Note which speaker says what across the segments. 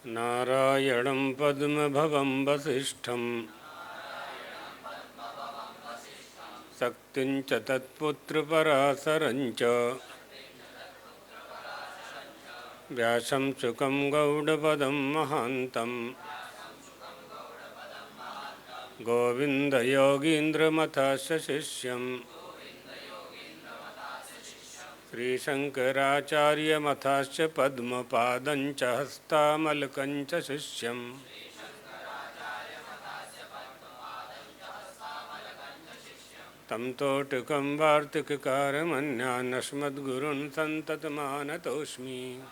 Speaker 1: नारायणं पद्मभवं वसिष्ठं शक्तिं च तत्पुत्रपराशरं च व्यासं शुकं गौडपदं महान्तं गोविन्दयोगीन्द्रमथस्य शिष्यं श्रीशङ्कराचार्यमथाश्च पद्मपादं च हस्तामलकं च शिष्यं तं तोटकं वार्तिककारमन्यानस्मद्गुरून् सन्ततमानतोऽस्मि।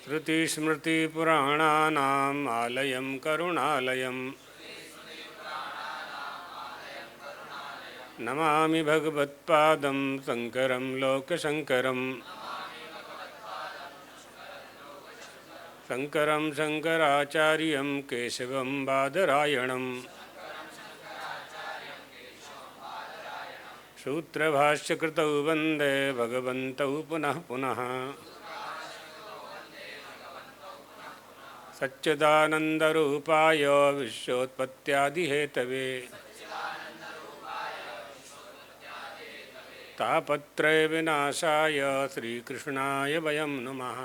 Speaker 1: श्रुतिस्मृतिपुराणानाम् आलयं करुणालयं नमामि भगवत्पादं शङ्करं लोकशङ्करम् शङ्करं शङ्कराचार्यं केशवं बादरायणं सूत्रभाष्यकृतौ वन्दे भगवन्तौ पुनः पुनः। सच्चिदानन्दरूपाय विश्वोत्पत्त्यादिहेतवे तापत्रयविनाशाय श्रीकृष्णाय वयं नमः।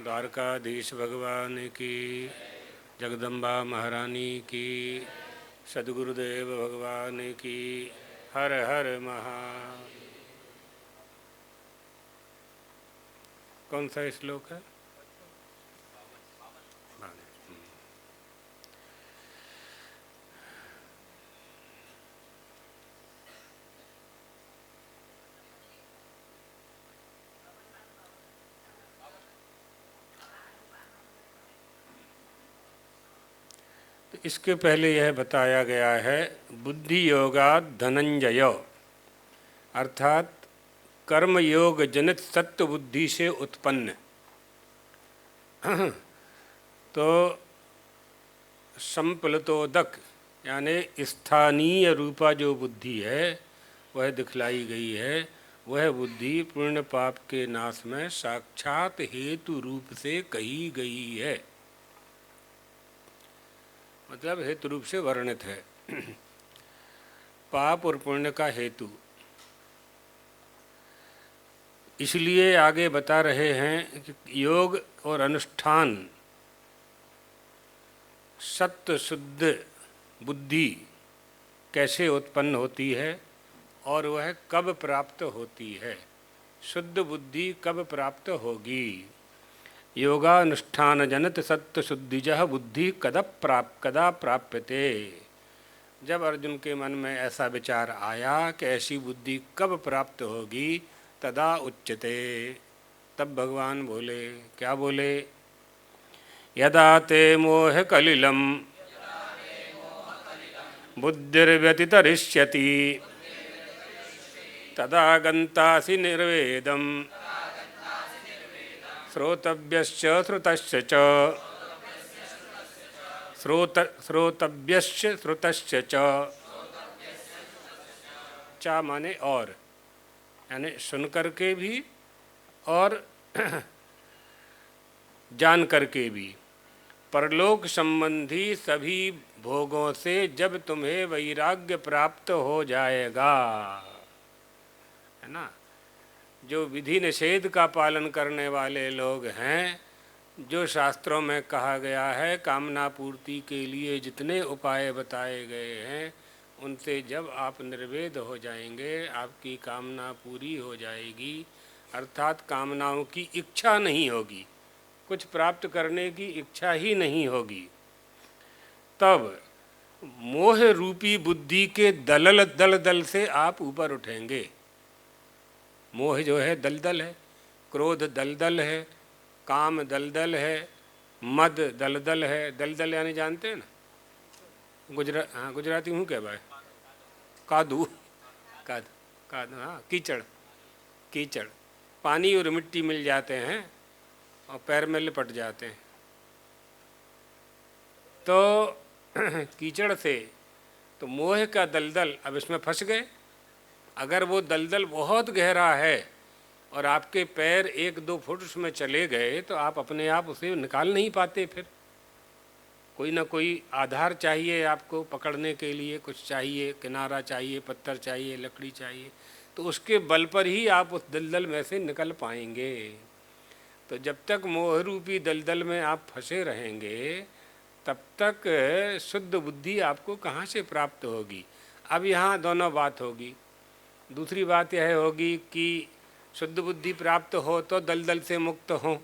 Speaker 1: द्वारकाधीश भगवान की, जगदम्बा महारानी की, सद्गुरुदेव भगवान की। हर हर महा। कौन सा श्लोक है? तो इसके पहले यह बताया गया है बुद्धि योगात् धनंजय, अर्थात कर्म योग जनित सत्व बुद्धि से उत्पन्न। तो संप्लुतोदक यानी स्थानीय रूपा जो बुद्धि है वह दिखलाई गई है। वह बुद्धि पुण्य पाप के नाश में साक्षात हेतु रूप से कही गई है, मतलब हेतु रूप से वर्णित है। पाप और पुण्य का हेतु। इसलिए आगे बता रहे हैं कि योग और अनुष्ठान सत्व शुद्ध बुद्धि कैसे उत्पन्न होती है और वह कब प्राप्त होती है। शुद्ध बुद्धि कब प्राप्त होगी। योगानुष्ठान जनत सत्व शुद्धिजः बुद्धि कदा प्राप्यते। जब अर्जुन के मन में ऐसा विचार आया कि ऐसी बुद्धि कब प्राप्त होगी, तदा उच्यते, तब भगवान बोले, क्या बोले? यदा ते मोह कलिलम बुद्धिर्व्यतितरिष्यति तदा गन्तासि निर्वेदम् श्रोतव्यश्च श्रुतश्च च श्रोतव्यश्च श्रुतश्च चा माने और, यानी सुन करके भी और जान करके भी। परलोक संबंधी सभी भोगों से जब तुम्हें वैराग्य प्राप्त हो जाएगा, है ना। जो विधि निषेध का पालन करने वाले लोग हैं, जो शास्त्रों में कहा गया है कामना पूर्ति के लिए जितने उपाय बताए गए हैं, उनसे जब आप निर्वेद हो जाएंगे, आपकी कामना पूरी हो जाएगी, अर्थात कामनाओं की इच्छा नहीं होगी, कुछ प्राप्त करने की इच्छा ही नहीं होगी, तब मोह रूपी बुद्धि के दल से आप ऊपर उठेंगे। मोह जो है दलदल है, क्रोध दलदल है, काम दलदल है, मद दलदल है। दलदल यानी जानते हैं ना, गुजराती हूँ क्या भाई? कादू, हाँ, कीचड़। कीचड़, पानी और मिट्टी मिल जाते हैं और पैर में लिपट जाते हैं। तो कीचड़ से तो मोह का दलदल, अब इसमें फंस गए। अगर वो दलदल बहुत गहरा है और आपके पैर 1-2 फुट उसमें चले गए तो आप अपने आप उसे निकाल नहीं पाते। फिर कोई ना कोई आधार चाहिए आपको पकड़ने के लिए, कुछ चाहिए, किनारा चाहिए, पत्थर चाहिए, लकड़ी चाहिए, तो उसके बल पर ही आप उस दलदल में से निकल पाएंगे। तो जब तक मोह रूपी दलदल में आप फंसे रहेंगे तब तक शुद्ध बुद्धि आपको कहाँ से प्राप्त होगी। अब यहाँ दोनों बात होगी। दूसरी बात यह होगी कि शुद्ध बुद्धि प्राप्त हो तो दलदल से मुक्त हों,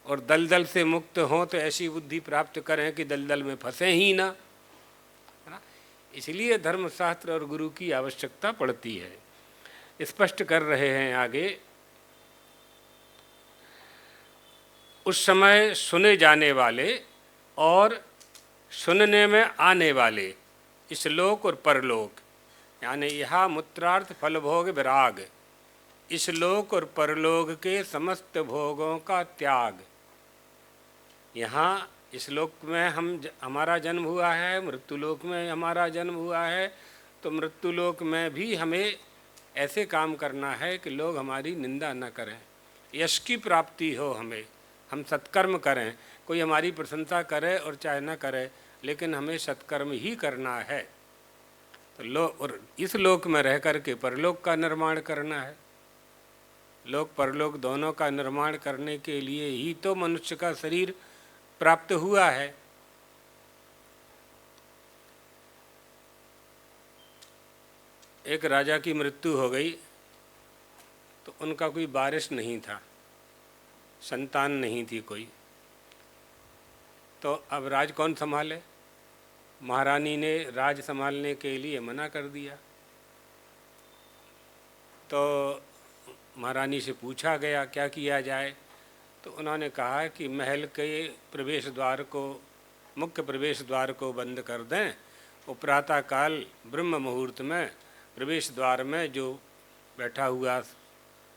Speaker 1: और दलदल से मुक्त हों तो ऐसी बुद्धि प्राप्त करें कि दलदल में फंसे ही ना, है ना। इसलिए धर्मशास्त्र और गुरु की आवश्यकता पड़ती है। स्पष्ट कर रहे हैं आगे, उस समय सुने जाने वाले और सुनने में आने वाले इस लोक और परलोक, यानी यह मूत्रार्थ फल भोग विराग, इस लोक और परलोक के समस्त भोगों का त्याग। यहाँ इस लोक में हमारा जन्म हुआ है, मृत्यु लोक में हमारा जन्म हुआ है, तो मृत्यु लोक में भी हमें ऐसे काम करना है कि लोग हमारी निंदा न करें, यश की प्राप्ति हो हमें, हम सत्कर्म करें। कोई हमारी प्रशंसा करे और चाहे न करे, लेकिन हमें सत्कर्म ही करना है। तो और इस लोक में रह कर के परलोक का निर्माण करना है। लोक परलोक दोनों का निर्माण करने के लिए ही तो मनुष्य का शरीर प्राप्त हुआ है। एक राजा की मृत्यु हो गई तो उनका कोई वारिस नहीं था, संतान नहीं थी कोई, तो अब राज कौन संभाले। महारानी ने राज संभालने के लिए मना कर दिया। तो महारानी से पूछा गया क्या किया जाए, तो उन्होंने कहा कि महल के प्रवेश द्वार को, मुख्य प्रवेश द्वार को बंद कर दें, वो प्रातःकाल ब्रह्म मुहूर्त में प्रवेश द्वार में जो बैठा हुआ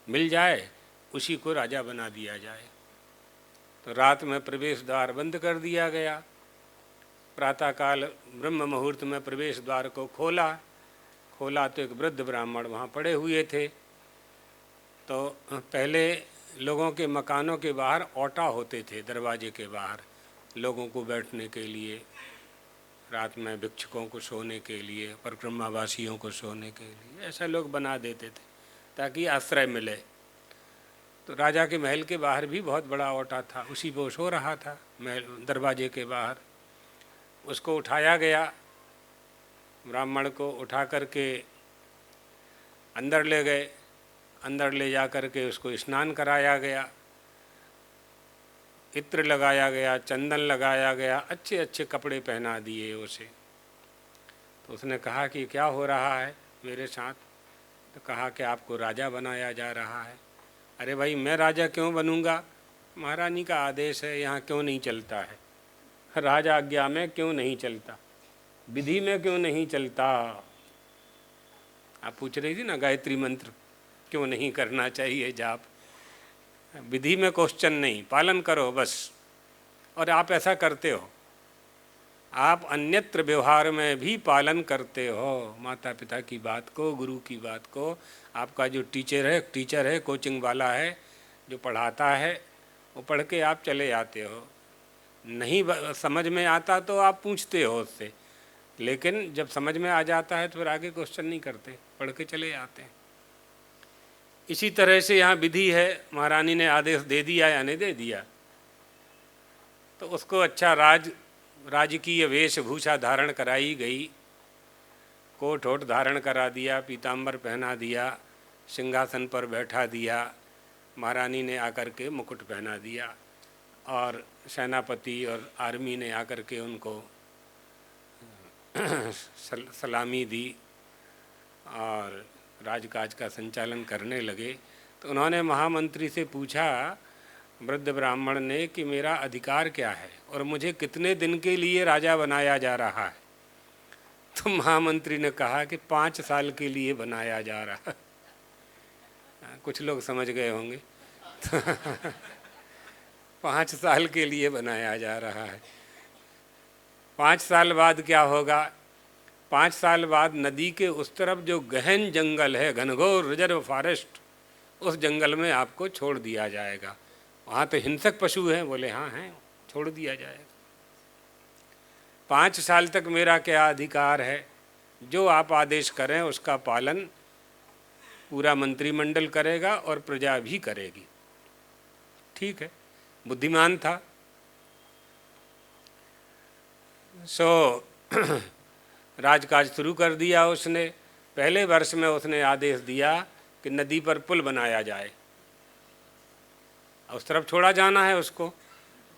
Speaker 1: मिल जाए उसी को राजा बना दिया जाए। तो रात में प्रवेश द्वार बंद कर दिया गया। प्रातःकाल ब्रह्म मुहूर्त में प्रवेश द्वार को खोला तो एक वृद्ध ब्राह्मण वहाँ पड़े हुए थे। तो पहले लोगों के मकानों के बाहर ओटा होते थे, दरवाजे के बाहर लोगों को बैठने के लिए, रात में भिक्षुकों को सोने के लिए, परिक्रमावासियों को सोने के लिए, ऐसा लोग बना देते थे ताकि आश्रय मिले। तो राजा के महल के बाहर भी बहुत बड़ा ओटा था, उसी पर सो रहा था महल दरवाजे के बाहर। उसको उठाया गया, ब्राह्मण को उठा करके अंदर ले गए। अंदर ले जा कर के उसको स्नान कराया गया, इत्र लगाया गया, चंदन लगाया गया, अच्छे अच्छे कपड़े पहना दिए उसे। तो उसने कहा कि क्या हो रहा है मेरे साथ। तो कहा कि आपको राजा बनाया जा रहा है। अरे भाई मैं राजा क्यों बनूंगा, महारानी का आदेश है, यहाँ क्यों नहीं चलता है, राजा आज्ञा में क्यों नहीं चलता, विधि में क्यों नहीं चलता। आप पूछ रही थी ना गायत्री मंत्र क्यों नहीं करना चाहिए जाप, विधि में क्वेश्चन नहीं, पालन करो बस। और आप ऐसा करते हो, आप अन्यत्र व्यवहार में भी पालन करते हो, माता पिता की बात को, गुरु की बात को। आपका जो टीचर है कोचिंग वाला है जो पढ़ाता है, वो पढ़ के आप चले आते हो। नहीं समझ में आता तो आप पूछते हो उससे, लेकिन जब समझ में आ जाता है तो फिर आगे क्वेश्चन नहीं करते, पढ़ के चले आते हैं। इसी तरह से यहाँ विधि है, महारानी ने आदेश दे दिया या नहीं दे दिया, तो उसको अच्छा राजकीय वेशभूषा धारण कराई गई, कोट ओट धारण करा दिया, पीताम्बर पहना दिया, सिंहासन पर बैठा दिया। महारानी ने आकर के मुकुट पहना दिया और सेनापति और आर्मी ने आकर के उनको सलामी दी और राजकाज का संचालन करने लगे। तो उन्होंने महामंत्री से पूछा, वृद्ध ब्राह्मण ने, कि मेरा अधिकार क्या है और मुझे कितने दिन के लिए राजा बनाया जा रहा है। तो महामंत्री ने कहा कि 5 साल के लिए बनाया जा रहा है। कुछ लोग समझ गए होंगे। 5 साल के लिए बनाया जा रहा है। 5 साल बाद क्या होगा? 5 साल बाद नदी के उस तरफ जो गहन जंगल है, घनघोर रिजर्व फॉरेस्ट, उस जंगल में आपको छोड़ दिया जाएगा। वहाँ तो हिंसक पशु हैं। बोले हाँ हैं, छोड़ दिया जाएगा। 5 साल तक मेरा क्या अधिकार है, जो आप आदेश करें उसका पालन पूरा मंत्रिमंडल करेगा और प्रजा भी करेगी। ठीक है, बुद्धिमान था। सो राजकाज शुरू कर दिया उसने। पहले वर्ष में उसने आदेश दिया कि नदी पर पुल बनाया जाए। उस तरफ छोड़ा जाना है उसको,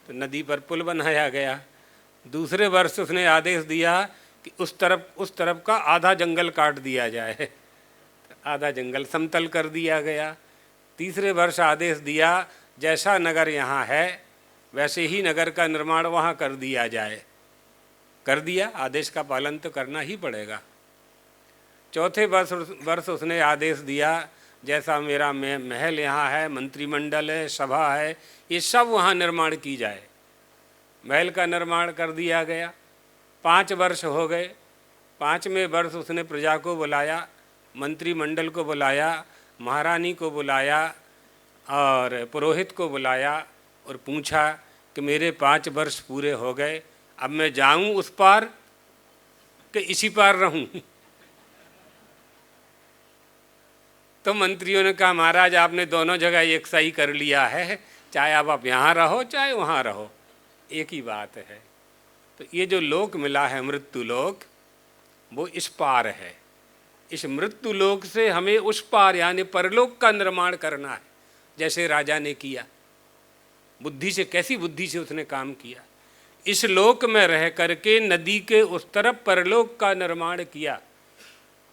Speaker 1: तो नदी पर पुल बनाया गया। दूसरे वर्ष उसने आदेश दिया कि उस तरफ का आधा जंगल काट दिया जाए, आधा जंगल समतल कर दिया गया। तीसरे वर्ष आदेश दिया जैसा नगर यहाँ है वैसे ही नगर का निर्माण वहाँ कर दिया जाए। कर दिया। आदेश का पालन तो करना ही पड़ेगा। चौथे वर्ष उसने आदेश दिया जैसा मेरा महल यहाँ है, मंत्रिमंडल है, सभा है, ये सब वहाँ निर्माण की जाए। महल का निर्माण कर दिया गया। 5 वर्ष हो गए। 5वें वर्ष उसने प्रजा को बुलाया, मंत्रिमंडल को बुलाया, महारानी को बुलाया और पुरोहित को बुलाया और पूछा कि मेरे 5 वर्ष पूरे हो गए, अब मैं जाऊं उस पार कि इसी पार रहूं। तो मंत्रियों ने कहा महाराज आपने दोनों जगह एक सही कर लिया है, चाहे आप यहाँ रहो चाहे वहाँ रहो, एक ही बात है। तो ये जो लोक मिला है मृत्यु लोक, वो इस पार है। इस मृत्यु लोक से हमें उस पार यानी परलोक का निर्माण करना है, जैसे राजा ने किया। बुद्धि से, कैसी बुद्धि से उसने काम किया। इस लोक में रह करके नदी के उस तरफ परलोक का निर्माण किया।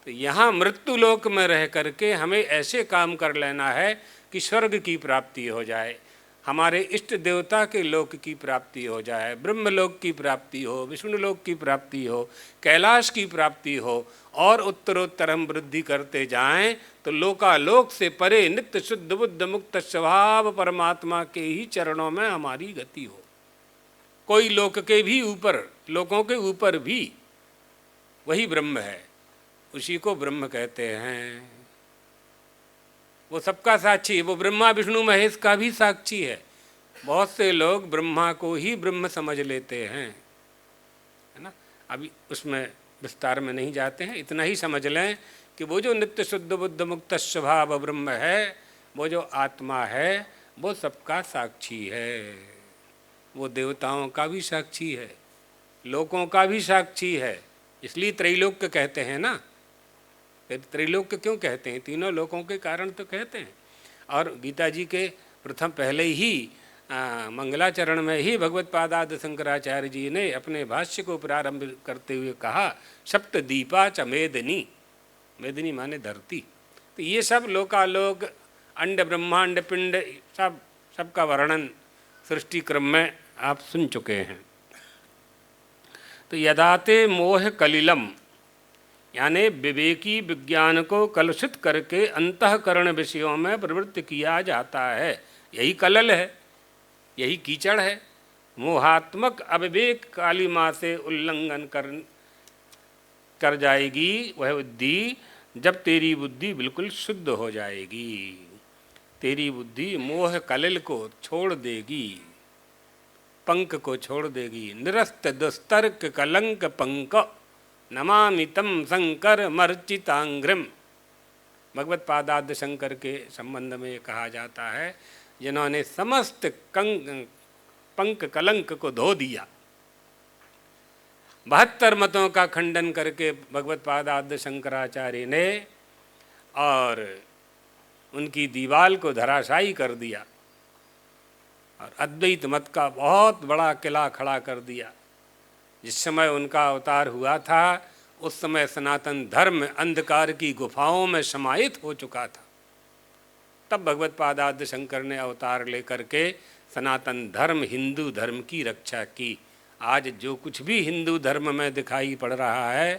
Speaker 1: तो यहाँ मृत्यु लोक में रह करके हमें ऐसे काम कर लेना है कि स्वर्ग की प्राप्ति हो जाए, हमारे इष्ट देवता के लोक की प्राप्ति हो जाए, ब्रह्मलोक की प्राप्ति हो, विष्णु लोक की प्राप्ति हो, कैलाश की प्राप्ति हो, और उत्तरोत्तर हम वृद्धि करते जाएं तो लोकालोक से परे नित्य शुद्ध बुद्ध मुक्त स्वभाव परमात्मा के ही चरणों में हमारी गति हो। कोई लोक के भी ऊपर, लोकों के ऊपर भी वही ब्रह्म है, उसी को ब्रह्म कहते हैं। वो सबका साक्षी है, वो ब्रह्मा विष्णु महेश का भी साक्षी है। बहुत से लोग ब्रह्मा को ही ब्रह्म समझ लेते हैं, है ना। अभी उसमें विस्तार में नहीं जाते हैं, इतना ही समझ लें कि वो जो नित्य शुद्ध बुद्ध मुक्त स्वभाव ब्रह्म है, वो जो आत्मा है, वो सबका साक्षी है। वो देवताओं का भी साक्षी है, लोकों का भी साक्षी है। इसलिए त्रैलोक्य कहते हैं ना। त्रैलोक्य क्यों कहते हैं? तीनों लोकों के कारण तो कहते हैं। और गीता जी के प्रथम पहले ही मंगलाचरण में ही भगवत पादाद शंकराचार्य जी ने अपने भाष्य को प्रारंभ करते हुए कहा, सप्त दीपा च मेदिनी। मेदिनी माने धरती। तो ये सब लोकालोक, अंड ब्रह्मांड पिंड, सबका वर्णन सृष्टि क्रम में आप सुन चुके हैं। तो यदाते मोह कलिलम यानी विवेकी विज्ञान को कलुषित करके अंतःकरण विषयों में प्रवृत्त किया जाता है, यही कलल है, यही कीचड़ है। मोहात्मक अविवेक कालिमा से उल्लंघन कर जाएगी वह बुद्धि, जब तेरी बुद्धि बिल्कुल शुद्ध हो जाएगी। तेरी बुद्धि मोह कलिल को छोड़ देगी, पंक को छोड़ देगी। निरस्त दुस्तर्क कलंक पंक नमामि तम शंकर मर्चितांग्रम। भगवत पादाद शंकर के संबंध में कहा जाता है, जिन्होंने समस्त पंक कलंक को धो दिया। 72 मतों का खंडन करके भगवत पादाद शंकराचार्य ने और उनकी दीवाल को धराशायी कर दिया और अद्वैत मत का बहुत बड़ा किला खड़ा कर दिया। जिस समय उनका अवतार हुआ था उस समय सनातन धर्म अंधकार की गुफाओं में समाहित हो चुका था। तब भगवत पादाद शंकर ने अवतार लेकर के सनातन धर्म, हिंदू धर्म की रक्षा की। आज जो कुछ भी हिंदू धर्म में दिखाई पड़ रहा है,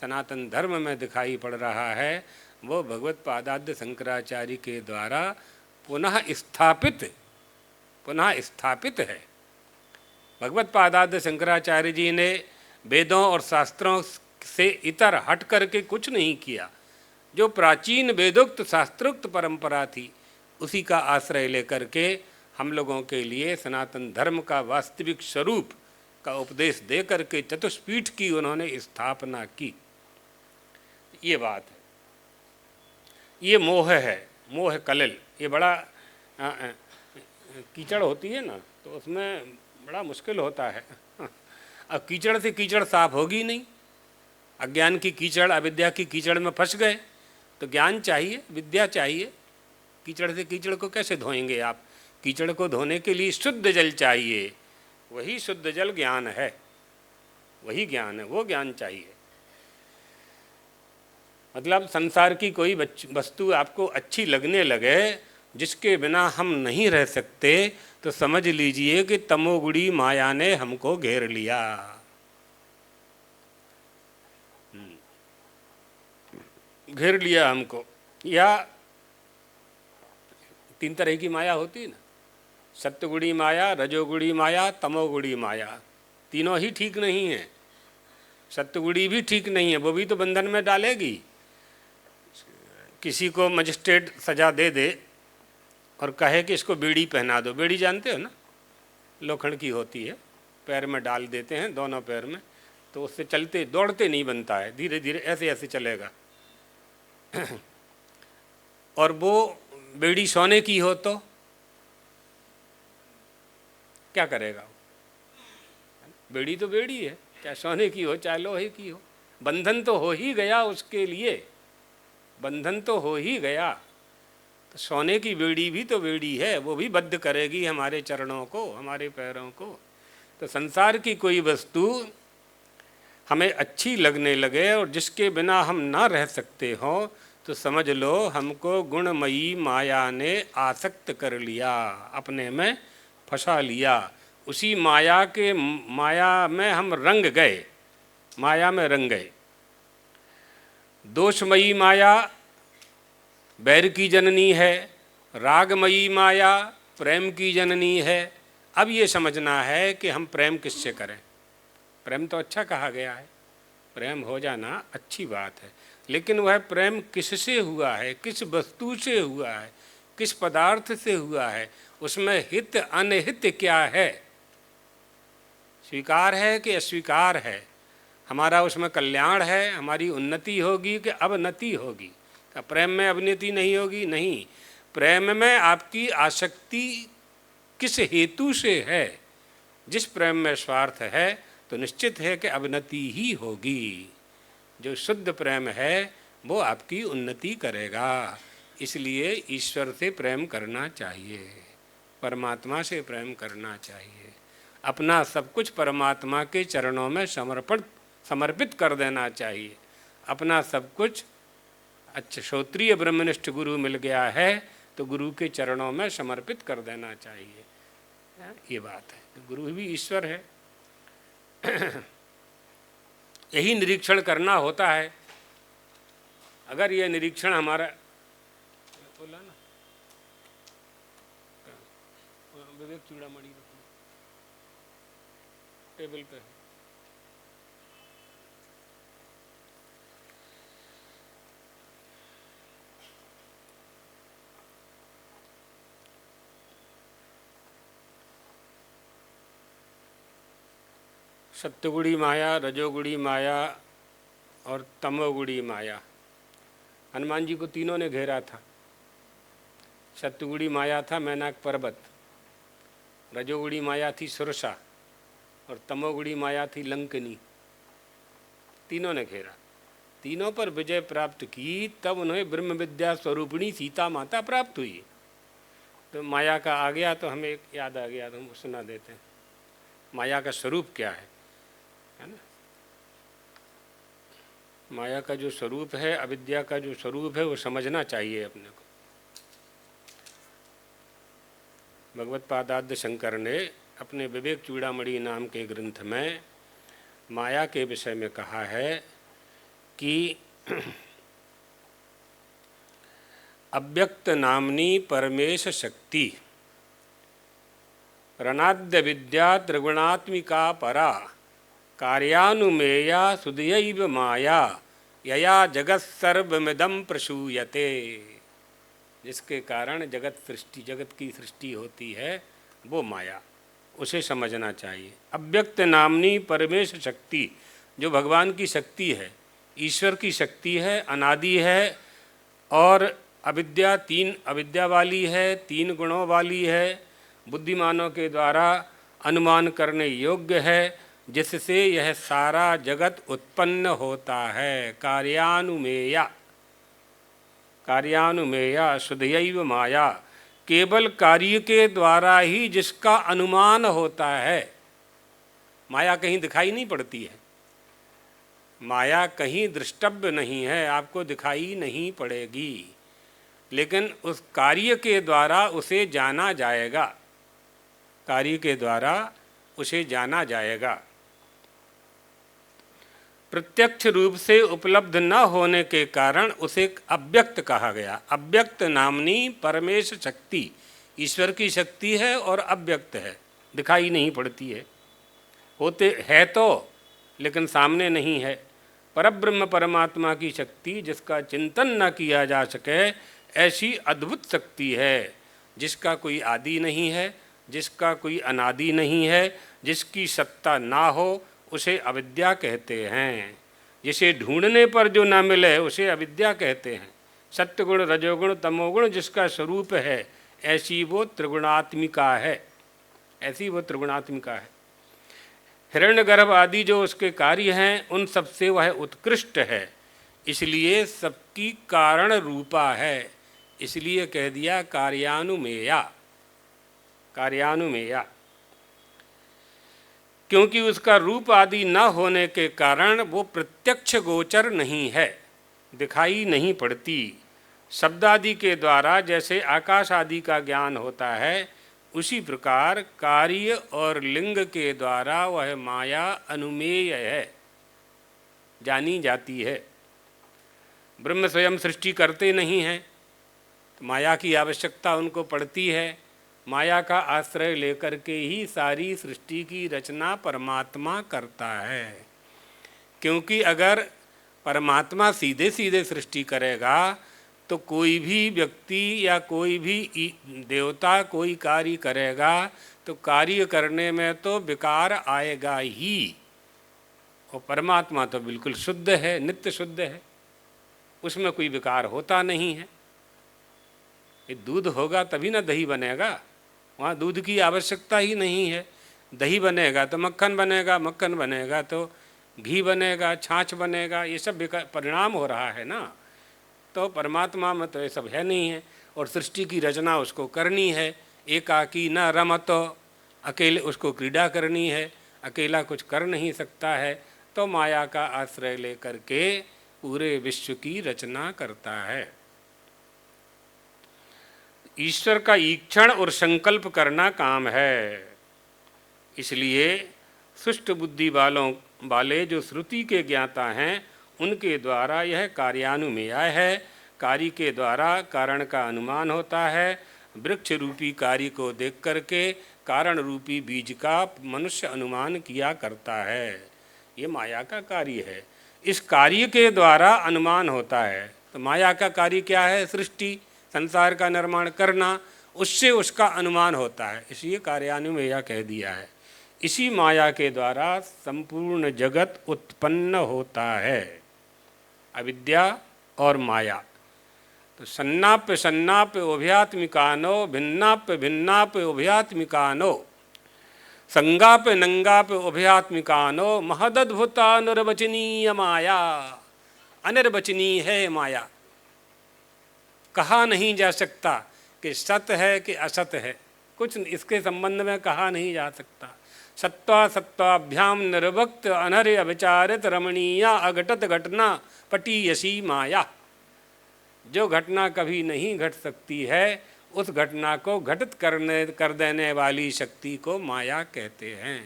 Speaker 1: सनातन धर्म में दिखाई पड़ रहा है, वो भगवत पादाद शंकराचार्य के द्वारा पुनः स्थापित है। भगवत पादाद शंकराचार्य जी ने वेदों और शास्त्रों से इतर हट करके कुछ नहीं किया। जो प्राचीन वेदोक्त शास्त्रोक्त परंपरा थी उसी का आश्रय लेकर के हम लोगों के लिए सनातन धर्म का वास्तविक स्वरूप का उपदेश दे करके चतुष्पीठ की उन्होंने स्थापना की। ये बात है, ये मोह है, मोह कलिल। ये बड़ा कीचड़ होती है ना, तो उसमें बड़ा मुश्किल होता है। अब कीचड़ से कीचड़ साफ होगी नहीं। अज्ञान की कीचड़, अविद्या की कीचड़ में फंस गए तो ज्ञान चाहिए, विद्या चाहिए। कीचड़ से कीचड़ को कैसे धोएंगे आप? कीचड़ को धोने के लिए शुद्ध जल चाहिए, वही शुद्ध जल ज्ञान है, वही ज्ञान है, वो ज्ञान चाहिए। मतलब संसार की कोई वस्तु आपको अच्छी लगने लगे जिसके बिना हम नहीं रह सकते, तो समझ लीजिए कि तमोगुणी माया ने हमको घेर लिया। घेर लिया हमको। या 3 तरह की माया होती है ना, सत्वगुणी माया, रजोगुणी माया, तमोगुणी माया। तीनों ही ठीक नहीं है। सत्वगुणी भी ठीक नहीं है, वो भी तो बंधन में डालेगी। किसी को मजिस्ट्रेट सजा दे दे और कहे कि इसको बीड़ी पहना दो। बीड़ी जानते हो ना, लोखंड की होती है, पैर में डाल देते हैं, दोनों पैर में, तो उससे चलते दौड़ते नहीं बनता है, धीरे धीरे ऐसे ऐसे चलेगा। और वो बीड़ी सोने की हो तो क्या करेगा? बीड़ी तो बीड़ी है, चाहे सोने की हो चाहे लोहे की हो। बंधन तो हो ही गया उसके लिए, बंधन तो हो ही गया। तो सोने की बीड़ी भी तो बीड़ी है, वो भी बद्ध करेगी हमारे चरणों को, हमारे पैरों को। तो संसार की कोई वस्तु हमें अच्छी लगने लगे और जिसके बिना हम ना रह सकते हो, तो समझ लो हमको गुणमयी माया ने आसक्त कर लिया, अपने में फंसा लिया। उसी माया में हम रंग गए, माया में रंग गए। दोषमयी माया बैर की जननी है, रागमयी माया प्रेम की जननी है। अब ये समझना है कि हम प्रेम किससे करें। प्रेम तो अच्छा कहा गया है, प्रेम हो जाना अच्छी बात है, लेकिन वह प्रेम किससे हुआ है, किस वस्तु से हुआ है, किस पदार्थ से हुआ है, उसमें हित अनहित क्या है, स्वीकार है कि अस्वीकार है, हमारा उसमें कल्याण है, हमारी उन्नति होगी कि अवनति होगी। क्या प्रेम में अवनति नहीं होगी? नहीं। प्रेम में आपकी आसक्ति किस हेतु से है? जिस प्रेम में स्वार्थ है तो निश्चित है कि अवनति ही होगी। जो शुद्ध प्रेम है वो आपकी उन्नति करेगा। इसलिए ईश्वर से प्रेम करना चाहिए, परमात्मा से प्रेम करना चाहिए, अपना सब कुछ परमात्मा के चरणों में समर्पित कर देना चाहिए। अपना सब कुछ, अच्छा श्रोत्रिय ब्रह्मनिष्ठ गुरु मिल गया है तो गुरु के चरणों में समर्पित कर देना चाहिए। ये बात है, गुरु भी ईश्वर है। यही निरीक्षण करना होता है। अगर ये निरीक्षण हमारा, बोला ना विवेक चूड़ामणि टेबल पे है। सत्वगुणी माया, रजोगुणी माया और तमोगुणी माया, हनुमान जी को तीनों ने घेरा था। सत्वगुणी माया था मैनाक पर्वत, रजोगुणी माया थी सुरसा और तमोगुणी माया थी लंकनी। तीनों ने घेरा, तीनों पर विजय प्राप्त की, तब उन्हें ब्रह्म विद्या स्वरूपिणी सीता माता प्राप्त हुई। तो माया का आ गया तो हमें याद आ गया तो हम सुना देते हैं। माया का स्वरूप क्या है ना? माया का जो स्वरूप है, अविद्या का जो स्वरूप है, वो समझना चाहिए अपने को। भगवत पादाद्य शंकर ने अपने विवेक चूड़ामणि नाम के ग्रंथ में माया के विषय में कहा है कि अव्यक्त नामनी परमेश शक्ति रणाद्य विद्या त्रिगुणात्मिका परा कार्यानुमेया सुदयैव माया यया जगत सर्वमिदं प्रसूयते। जिसके कारण जगत की सृष्टि होती है वो माया, उसे समझना चाहिए। अव्यक्त नामनी परमेश शक्ति, जो भगवान की शक्ति है, ईश्वर की शक्ति है, अनादि है और अविद्या, तीन अविद्या वाली है, तीन गुणों वाली है, बुद्धिमानों के द्वारा अनुमान करने योग्य है, जिससे यह सारा जगत उत्पन्न होता है। कार्यानुमेया, कार्यानुमेया शुद्धयैव माया, केवल कार्य के द्वारा ही जिसका अनुमान होता है। माया कहीं दिखाई नहीं पड़ती है, माया कहीं दृष्टव्य नहीं है, आपको दिखाई नहीं पड़ेगी, लेकिन उस कार्य के द्वारा उसे जाना जाएगा, कार्य के द्वारा उसे जाना जाएगा। प्रत्यक्ष रूप से उपलब्ध न होने के कारण उसे अव्यक्त कहा गया। अव्यक्त नामनी परमेश शक्ति, ईश्वर की शक्ति है और अव्यक्त है, दिखाई नहीं पड़ती है, होते है तो लेकिन सामने नहीं है। परब्रह्म परमात्मा की शक्ति जिसका चिंतन न किया जा सके, ऐसी अद्भुत शक्ति है जिसका कोई आदि नहीं है, जिसका कोई अनादि नहीं है, जिसकी सत्ता ना हो, उसे अविद्या कहते हैं। जिसे ढूंढने पर जो ना मिले उसे अविद्या कहते हैं। सत्वगुण रजोगुण तमोगुण जिसका स्वरूप है, ऐसी वो त्रिगुणात्मिका है, ऐसी वो त्रिगुणात्मिका है। हिरण्यगर्भ आदि जो उसके कार्य हैं उन सबसे वह उत्कृष्ट है, इसलिए सबकी कारण रूपा है, इसलिए कह दिया कार्यानुमेया, कार्यानुमेया। क्योंकि उसका रूप आदि न होने के कारण वो प्रत्यक्ष गोचर नहीं है, दिखाई नहीं पड़ती। शब्द आदि के द्वारा जैसे आकाश आदि का ज्ञान होता है, उसी प्रकार कार्य और लिंग के द्वारा वह माया अनुमेय है, जानी जाती है। ब्रह्म स्वयं सृष्टि करते नहीं हैं, तो माया की आवश्यकता उनको पड़ती है। माया का आश्रय लेकर के ही सारी सृष्टि की रचना परमात्मा करता है। क्योंकि अगर परमात्मा सीधे सीधे सृष्टि करेगा तो कोई भी व्यक्ति या कोई भी देवता कोई कार्य करेगा तो कार्य करने में तो विकार आएगा ही। और परमात्मा तो बिल्कुल शुद्ध है, नित्य शुद्ध है, उसमें कोई विकार होता नहीं है। ये दूध होगा तभी ना दही बनेगा, वहाँ दूध की आवश्यकता ही नहीं है। दही बनेगा तो मक्खन बनेगा, मक्खन बनेगा तो घी बनेगा, छाछ बनेगा, ये सब परिणाम हो रहा है ना। तो परमात्मा में तो ये सब है नहीं है। और सृष्टि की रचना उसको करनी है, एकाकी न रमतो, अकेले उसको क्रीड़ा करनी है, अकेला कुछ कर नहीं सकता है, तो माया का आश्रय लेकर के पूरे विश्व की रचना करता है। ईश्वर का ईक्षण और संकल्प करना काम है। इसलिए सुष्ट बुद्धि वाले जो श्रुति के ज्ञाता हैं, उनके द्वारा यह कार्यानुमेय है। कार्य के द्वारा कारण का अनुमान होता है। वृक्ष रूपी कार्य को देख करके कारण रूपी बीज का मनुष्य अनुमान किया करता है। ये माया का कार्य है, इस कार्य के द्वारा अनुमान होता है। तो माया का कार्य क्या है? सृष्टि, संसार का निर्माण करना, उससे उसका अनुमान होता है, इसलिए कार्यानुमेय कह दिया है। इसी माया के द्वारा संपूर्ण जगत उत्पन्न होता है, अविद्या और माया। तो सन्नाप्य सन्नाप्य उभयात्मिकानो, भिन्नाप्य भिन्नाप्य उभयात्मिकानो, संगाप्य नंगाप्य उभयात्मिकानो, महदद्भुता निर्वचनीय माया। अनिर्वचनीय है माया, कहा नहीं जा सकता कि सत है कि असत है, कुछ इसके संबंध में कहा नहीं जा सकता। सत्वा सत्वाभ्याम निर्भक्त अनर्य अविचारित रमणीया अघटत घटना पटीयसी माया। जो घटना कभी नहीं घट सकती है, उस घटना को घटित कर देने वाली शक्ति को माया कहते हैं।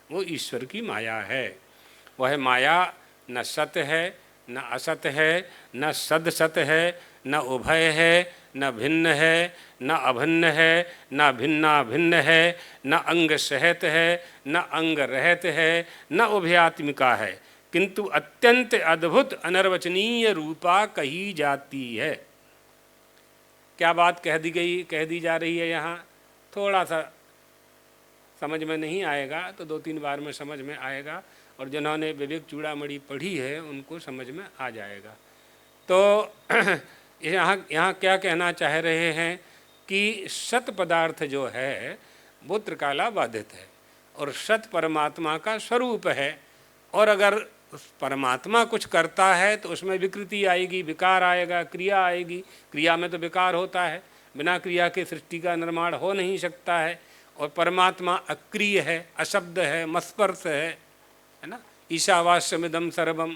Speaker 1: वो ईश्वर की माया है। वह माया न सत है, न असत है, न सदसत है, न उभय है, न भिन्न है, न अभिन्न है, न भिन्ना भिन्न है, न अंग सहत है, न अंग रहत है, न उभयात्मिका है, किंतु अत्यंत अद्भुत अनर्वचनीय रूपा कही जाती है। क्या बात कह दी जा रही है यहाँ? थोड़ा सा समझ में नहीं आएगा तो 2-3 बार में समझ में आएगा, और जिन्होंने विवेक चूड़ामणि पढ़ी है उनको समझ में आ जाएगा। तो यहाँ क्या कहना चाह रहे हैं कि सत पदार्थ जो है वो त्रिकाला बाधित है और सत परमात्मा का स्वरूप है, और अगर उस परमात्मा कुछ करता है तो उसमें विकृति आएगी, विकार आएगा, क्रिया आएगी। क्रिया में तो विकार होता है, बिना क्रिया के सृष्टि का निर्माण हो नहीं सकता है। और परमात्मा अक्रिय है, अशब्द है, मस्पर्श है ना। ईशावास्यमिदं सर्वम,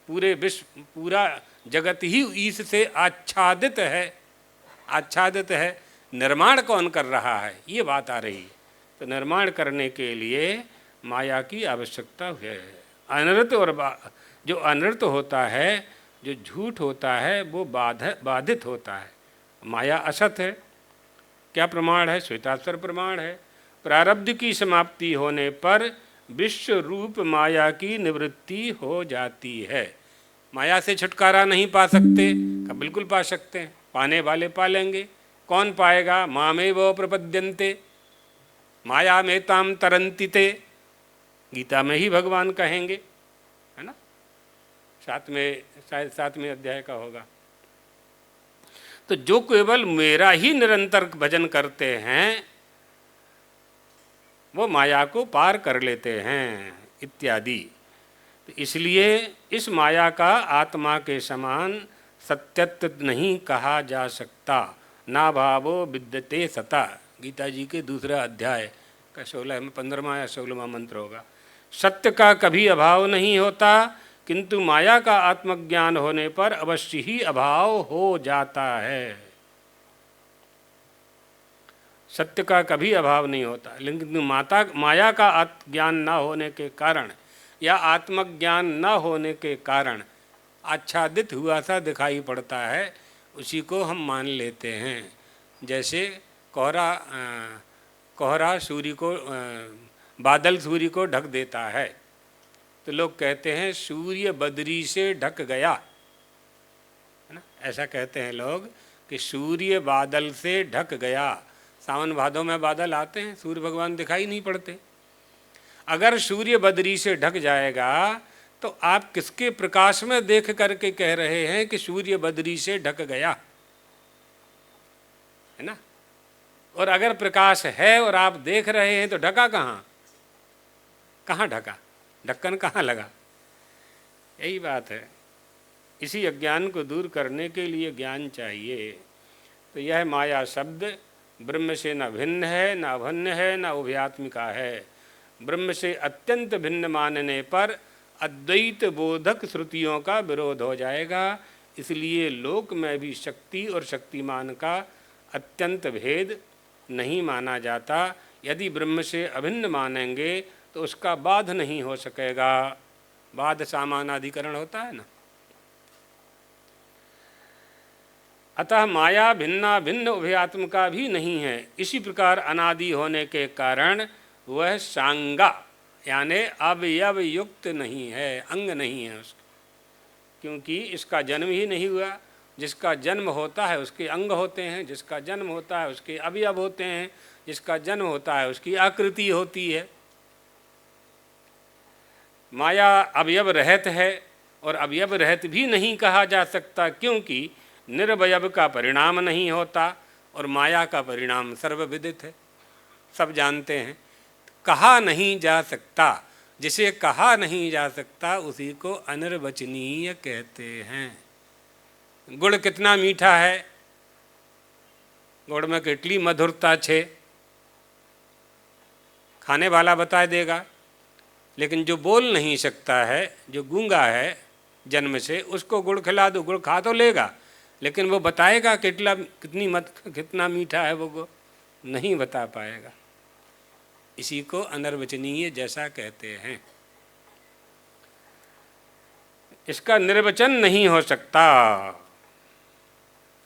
Speaker 1: पूरे विश्व, पूरा जगत ही ईश से आच्छादित है, आच्छादित है। निर्माण कौन कर रहा है, ये बात आ रही है। तो निर्माण करने के लिए माया की आवश्यकता है। अनर्थ और जो अनर्थ होता है, जो झूठ होता है, वो बाधित होता है। माया असत है। क्या प्रमाण है? श्वेतास्वर प्रमाण है। प्रारब्ध की समाप्ति होने पर विश्व रूप माया की निवृत्ति हो जाती है। माया से छुटकारा नहीं पा सकते? का बिल्कुल पा सकते हैं, पाने वाले पा लेंगे। कौन पाएगा? मामेव प्रपद्यन्ते माया में ताम तरंति ते, गीता में ही भगवान कहेंगे, है ना। शायद 7वें अध्याय का होगा। तो जो केवल मेरा ही निरंतर भजन करते हैं वो माया को पार कर लेते हैं इत्यादि। तो इसलिए इस माया का आत्मा के समान सत्यत्व नहीं कहा जा सकता। ना भावो विद्यते सता, गीता जी के 2 अध्याय का 15वां या 16वां मंत्र होगा। सत्य का कभी अभाव नहीं होता, किंतु माया का आत्मज्ञान होने पर अवश्य ही अभाव हो जाता है। सत्य का कभी अभाव नहीं होता, लेकिन माया का ज्ञान न होने के कारण या आत्मज्ञान न होने के कारण आच्छादित हुआ सा दिखाई पड़ता है, उसी को हम मान लेते हैं। जैसे कोहरा सूर्य को, बादल सूर्य को ढक देता है, तो लोग कहते हैं सूर्य बदरी से ढक गया, है ना। ऐसा कहते हैं लोग कि सूर्य बादल से ढक गया। सावन भादों में बादल आते हैं, सूर्य भगवान दिखाई नहीं पड़ते। अगर सूर्य बदरी से ढक जाएगा तो आप किसके प्रकाश में देख करके कह रहे हैं कि सूर्य बदरी से ढक गया, है ना। और अगर प्रकाश है और आप देख रहे हैं तो ढका कहाँ? कहाँ ढका? ढक्कन कहाँ लगा? यही बात है। इसी अज्ञान को दूर करने के लिए ज्ञान चाहिए। तो यह माया शब्द ब्रह्म से न भिन्न है, न अभिन्न है, न उभयात्मिका है। ब्रह्म से अत्यंत भिन्न मानने पर अद्वैत बोधक श्रुतियों का विरोध हो जाएगा। इसलिए लोक में भी शक्ति और शक्तिमान का अत्यंत भेद नहीं माना जाता। यदि ब्रह्म से अभिन्न मानेंगे तो उसका बाध नहीं हो सकेगा। बाध सामानाधिकरण होता है ना। अतः माया भिन्ना भिन्न उभयात्मिका भी नहीं है। इसी प्रकार अनादि होने के कारण वह सांगा यानी अवयव युक्त नहीं है, अंग नहीं है उसका, क्योंकि इसका जन्म ही नहीं हुआ। जिसका जन्म होता है उसके अंग होते हैं, जिसका जन्म होता है उसके अवयव होते हैं, जिसका जन्म होता है उसकी आकृति होती है। माया अवयव रहित है और अवयव रहित भी नहीं कहा जा सकता, क्योंकि निर्वयव का परिणाम नहीं होता और माया का परिणाम सर्वविदित है, सब जानते हैं। कहा नहीं जा सकता, जिसे कहा नहीं जा सकता उसी को अनिर्वचनीय कहते हैं। गुड़ कितना मीठा है, गुड़ में कितनी मधुरता छे, खाने वाला बता देगा। लेकिन जो बोल नहीं सकता है, जो गूंगा है जन्म से, उसको गुड़ खिला दो, गुड़ खा तो लेगा, लेकिन वो बताएगा कितना मीठा है, वो नहीं बता पाएगा। इसी को अनिर्वचनीय जैसा कहते हैं। इसका निर्वचन नहीं हो सकता।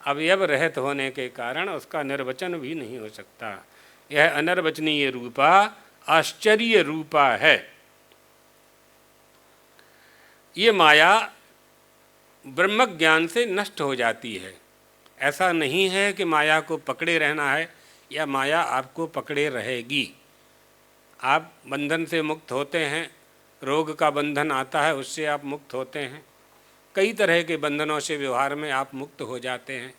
Speaker 1: अवयव रहित होने के कारण उसका निर्वचन भी नहीं हो सकता। यह अनिर्वचनीय रूपा आश्चर्य रूपा है। ये माया ब्रह्म ज्ञान से नष्ट हो जाती है। ऐसा नहीं है कि माया को पकड़े रहना है या माया आपको पकड़े रहेगी। आप बंधन से मुक्त होते हैं, रोग का बंधन आता है उससे आप मुक्त होते हैं, कई तरह के बंधनों से व्यवहार में आप मुक्त हो जाते हैं।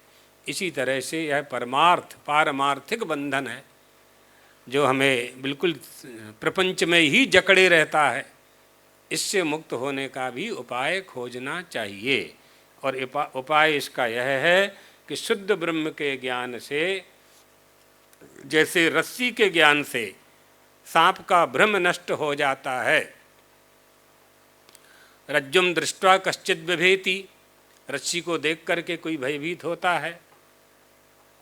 Speaker 1: इसी तरह से यह परमार्थ पारमार्थिक बंधन है जो हमें बिल्कुल प्रपंच में ही जकड़े रहता है। इससे मुक्त होने का भी उपाय खोजना चाहिए। और उपाय इसका यह है कि शुद्ध ब्रह्म के ज्ञान से, जैसे रस्सी के ज्ञान से सांप का भ्रम नष्ट हो जाता है। रज्जुम दृष्ट्वा कश्चित् बिभेति, रस्सी को देख करके कोई भयभीत होता है।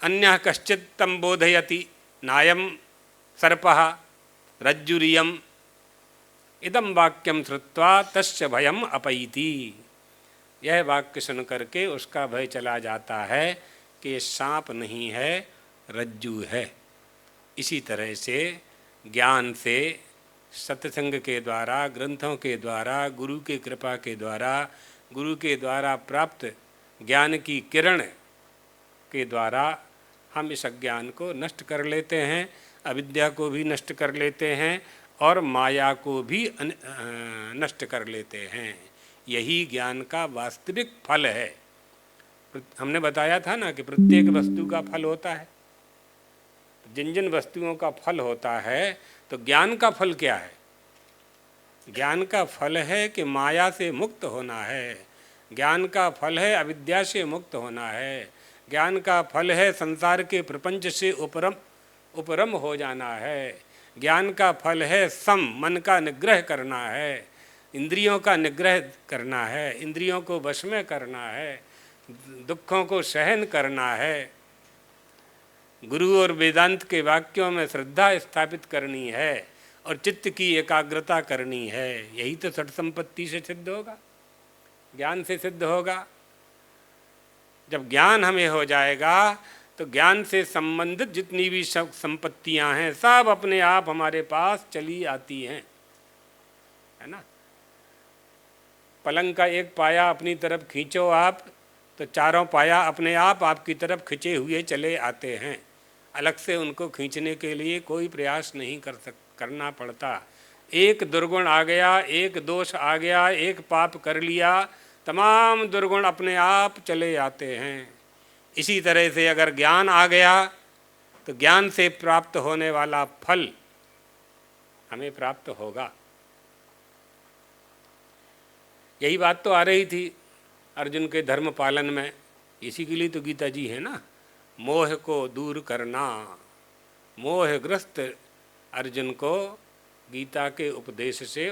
Speaker 1: अन्यः कश्चित् तं बोधयति, नायं सर्पः रज्जुरियम् इदं वाक्यं श्रुत्वा तस्य भयम् अपैति। यह वाक्य सुन करके उसका भय चला जाता है कि ये सांप नहीं है, रज्जू है। इसी तरह से ज्ञान से, सत्संग के द्वारा, ग्रंथों के द्वारा, गुरु के कृपा के द्वारा, गुरु के द्वारा प्राप्त ज्ञान की किरण के द्वारा हम इस अज्ञान को नष्ट कर लेते हैं, अविद्या को भी नष्ट कर लेते हैं और माया को भी नष्ट कर लेते हैं। यही ज्ञान का वास्तविक फल है। हमने बताया था ना कि प्रत्येक वस्तु का फल होता है। जिन जिन वस्तुओं का फल होता है, तो ज्ञान का फल क्या है? ज्ञान का फल है कि माया से मुक्त होना है। ज्ञान का फल है अविद्या से मुक्त होना है। ज्ञान का फल है संसार के प्रपंच से उपरम हो जाना है। ज्ञान का फल है सम, मन का निग्रह करना है, इंद्रियों का निग्रह करना है, इंद्रियों को वश में करना है, दुखों को सहन करना है, गुरु और वेदांत के वाक्यों में श्रद्धा स्थापित करनी है और चित्त की एकाग्रता करनी है। यही तो सठ संपत्ति से सिद्ध होगा, ज्ञान से सिद्ध होगा। जब ज्ञान हमें हो जाएगा तो ज्ञान से संबंधित जितनी भी सब संपत्तियां हैं सब अपने आप हमारे पास चली आती हैं, है ना। पलंग का एक पाया अपनी तरफ खींचो आप तो चारों पाया अपने आप आपकी तरफ खींचे हुए चले आते हैं। अलग से उनको खींचने के लिए कोई प्रयास नहीं करना पड़ता। एक दुर्गुण आ गया, एक दोष आ गया, एक पाप कर लिया, तमाम दुर्गुण अपने आप चले आते हैं। इसी तरह से अगर ज्ञान आ गया तो ज्ञान से प्राप्त होने वाला फल हमें प्राप्त होगा। यही बात तो आ रही थी अर्जुन के धर्म पालन में। इसी के लिए तो गीता जी है ना, मोह को दूर करना। मोहग्रस्त अर्जुन को गीता के उपदेश से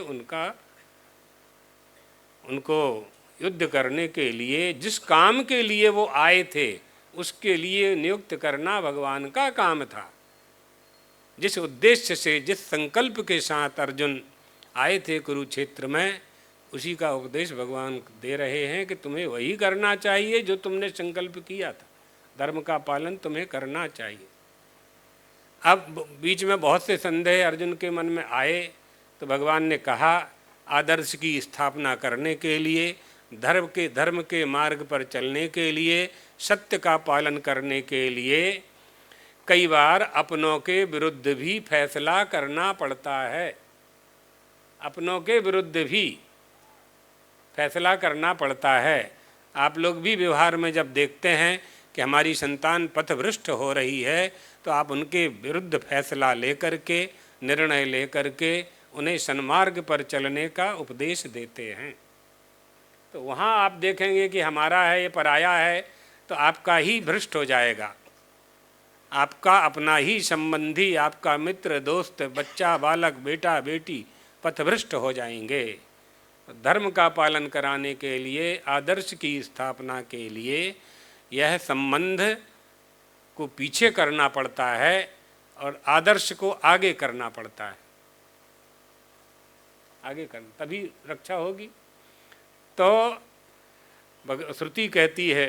Speaker 1: उनको युद्ध करने के लिए, जिस काम के लिए वो आए थे उसके लिए नियुक्त करना भगवान का काम था। जिस उद्देश्य से, जिस संकल्प के साथ अर्जुन आए थे कुरुक्षेत्र में, उसी का उपदेश भगवान दे रहे हैं कि तुम्हें वही करना चाहिए जो तुमने संकल्प किया था। धर्म का पालन तुम्हें करना चाहिए। अब बीच में बहुत से संदेह अर्जुन के मन में आए तो भगवान ने कहा, आदर्श की स्थापना करने के लिए, धर्म के मार्ग पर चलने के लिए, सत्य का पालन करने के लिए कई बार अपनों के विरुद्ध भी फैसला करना पड़ता है। अपनों के विरुद्ध भी फैसला करना पड़ता है। आप लोग भी व्यवहार में जब देखते हैं कि हमारी संतान पथभ्रष्ट हो रही है तो आप उनके विरुद्ध फैसला लेकर के, निर्णय लेकर के उन्हें सन्मार्ग पर चलने का उपदेश देते हैं। तो वहाँ आप देखेंगे कि हमारा है, ये पराया है, तो आपका ही भ्रष्ट हो जाएगा। आपका अपना ही संबंधी, आपका मित्र, दोस्त, बच्चा, बालक, बेटा, बेटी पथभ्रष्ट हो जाएंगे। धर्म का पालन कराने के लिए, आदर्श की स्थापना के लिए यह संबंध को पीछे करना पड़ता है और आदर्श को आगे करना पड़ता है। आगे करना, तभी रक्षा होगी। तो श्रुति कहती है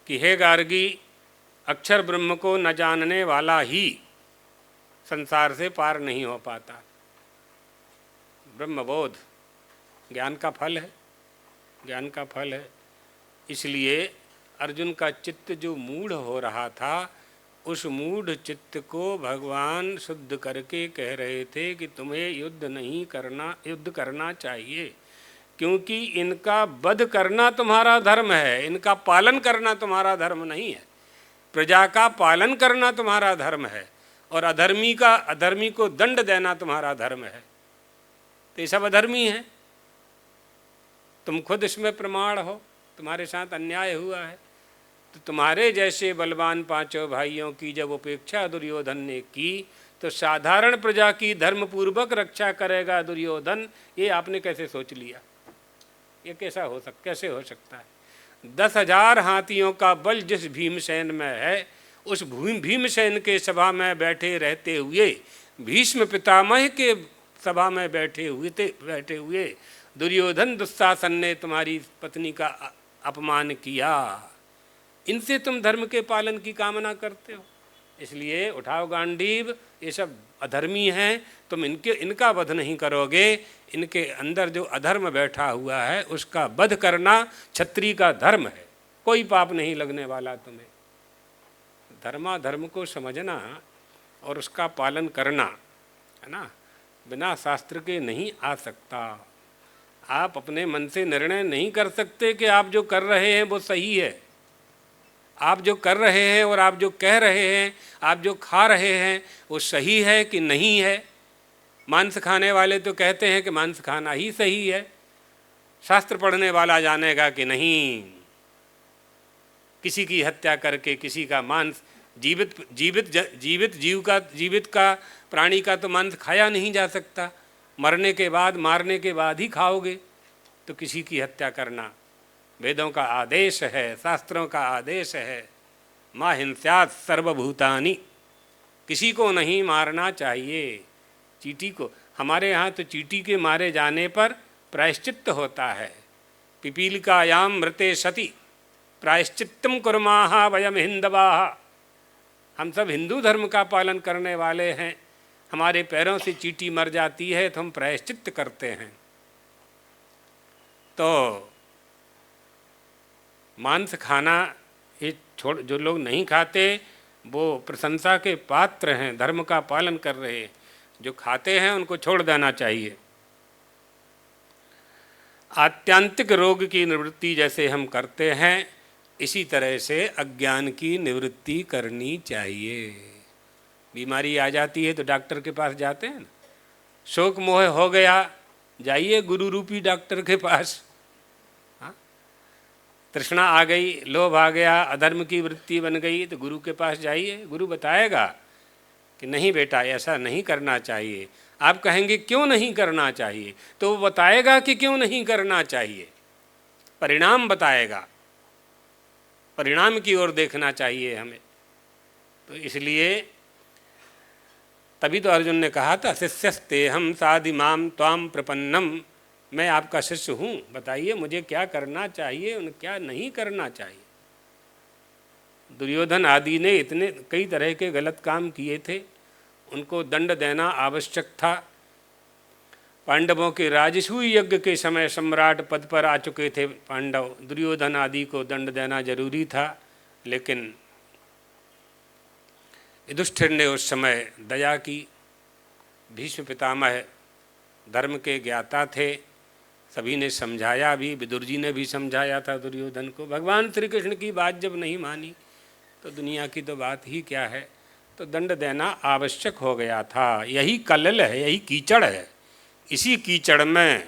Speaker 1: कि हे गार्गी, अक्षर ब्रह्म को न जानने वाला ही संसार से पार नहीं हो पाता। ब्रह्मबोध ज्ञान का फल है, ज्ञान का फल है। इसलिए अर्जुन का चित्त जो मूढ़ हो रहा था, उस मूढ़ चित्त को भगवान शुद्ध करके कह रहे थे कि तुम्हें युद्ध करना चाहिए, क्योंकि इनका वध करना तुम्हारा धर्म है, इनका पालन करना तुम्हारा धर्म नहीं है। प्रजा का पालन करना तुम्हारा धर्म है और अधर्मी को दंड देना तुम्हारा धर्म है। तो ये सब अधर्मी है, तुम खुद इसमें प्रमाण हो, तुम्हारे साथ अन्याय हुआ है। तो तुम्हारे जैसे बलवान पांचों भाइयों की जब उपेक्षा दुर्योधन ने की, तो साधारण प्रजा की धर्मपूर्वक रक्षा करेगा दुर्योधन, ये आपने कैसे सोच लिया? ये कैसे हो सकता है? 10,000 हाथियों का बल जिस भीमसेन में है, उस भीमसेन के सभा में बैठे रहते हुए, भीष्म पितामह के सभा में बैठे हुए दुर्योधन दुस्शासन ने तुम्हारी पत्नी का अपमान किया। इनसे तुम धर्म के पालन की कामना करते हो। इसलिए उठाओ गांडीव, ये सब अधर्मी हैं, तुम इनका वध नहीं करोगे। इनके अंदर जो अधर्म बैठा हुआ है उसका वध करना क्षत्रिय का धर्म है, कोई पाप नहीं लगने वाला तुम्हें। धर्माधर्म को समझना और उसका पालन करना, है ना, बिना शास्त्र के नहीं आ सकता। आप अपने मन से निर्णय नहीं कर सकते कि आप जो कर रहे हैं वो सही है। आप जो कर रहे हैं और आप जो कह रहे हैं, आप जो खा रहे हैं, वो सही है कि नहीं है। मांस खाने वाले तो कहते हैं कि मांस खाना ही सही है, शास्त्र पढ़ने वाला जानेगा कि नहीं, किसी की हत्या करके किसी का मांस, जीवित का प्राणी का तो मांस खाया नहीं जा सकता, मरने के बाद, मारने के बाद ही खाओगे। तो किसी की हत्या करना वेदों का आदेश है, शास्त्रों का आदेश है, मा हिंस्यात् सर्वभूतानि, किसी को नहीं मारना चाहिए। चींटी को, हमारे यहाँ तो चींटी के मारे जाने पर प्रायश्चित्त होता है। पिपीलिकायाम मृते सति प्रायश्चित्तम कुर्माः वयम हिंदवाः। हम सब हिंदू धर्म का पालन करने वाले हैं, हमारे पैरों से चींटी मर जाती है तो हम प्रायश्चित्त करते हैं। तो मांस खाना ये जो लोग नहीं खाते वो प्रशंसा के पात्र हैं, धर्म का पालन कर रहे हैं। जो खाते हैं उनको छोड़ देना चाहिए। आत्यांतिक रोग की निवृत्ति जैसे हम करते हैं, इसी तरह से अज्ञान की निवृत्ति करनी चाहिए। बीमारी आ जाती है तो डॉक्टर के पास जाते हैं ना, शोक मोह हो गया, जाइए गुरु रूपी डॉक्टर के पास। तृष्णा आ गई, लोभ आ गया, अधर्म की वृत्ति बन गई, तो गुरु के पास जाइए, गुरु बताएगा कि नहीं बेटा ऐसा नहीं करना चाहिए। आप कहेंगे क्यों नहीं करना चाहिए, तो वो बताएगा कि क्यों नहीं करना चाहिए, परिणाम बताएगा, परिणाम की ओर देखना चाहिए हमें। तो इसलिए तभी तो अर्जुन ने कहा था शिष्यस्ते हम साधिमाम त्वाम प्रपन्नम, मैं आपका शिष्य हूँ, बताइए मुझे क्या करना चाहिए और क्या नहीं करना चाहिए। दुर्योधन आदि ने इतने कई तरह के गलत काम किए थे, उनको दंड देना आवश्यक था। पांडवों के राजसूय यज्ञ के समय सम्राट पद पर आ चुके थे पांडव, दुर्योधन आदि को दंड देना जरूरी था, लेकिन युधिष्ठिर ने उस समय दया की। भीष्म पितामह धर्म के ज्ञाता थे, सभी ने समझाया भी, विदुर जी ने भी समझाया था दुर्योधन को। भगवान श्री कृष्ण की बात जब नहीं मानी तो दुनिया की तो बात ही क्या है, तो दंड देना आवश्यक हो गया था। यही कलल है, यही कीचड़ है, इसी कीचड़ में,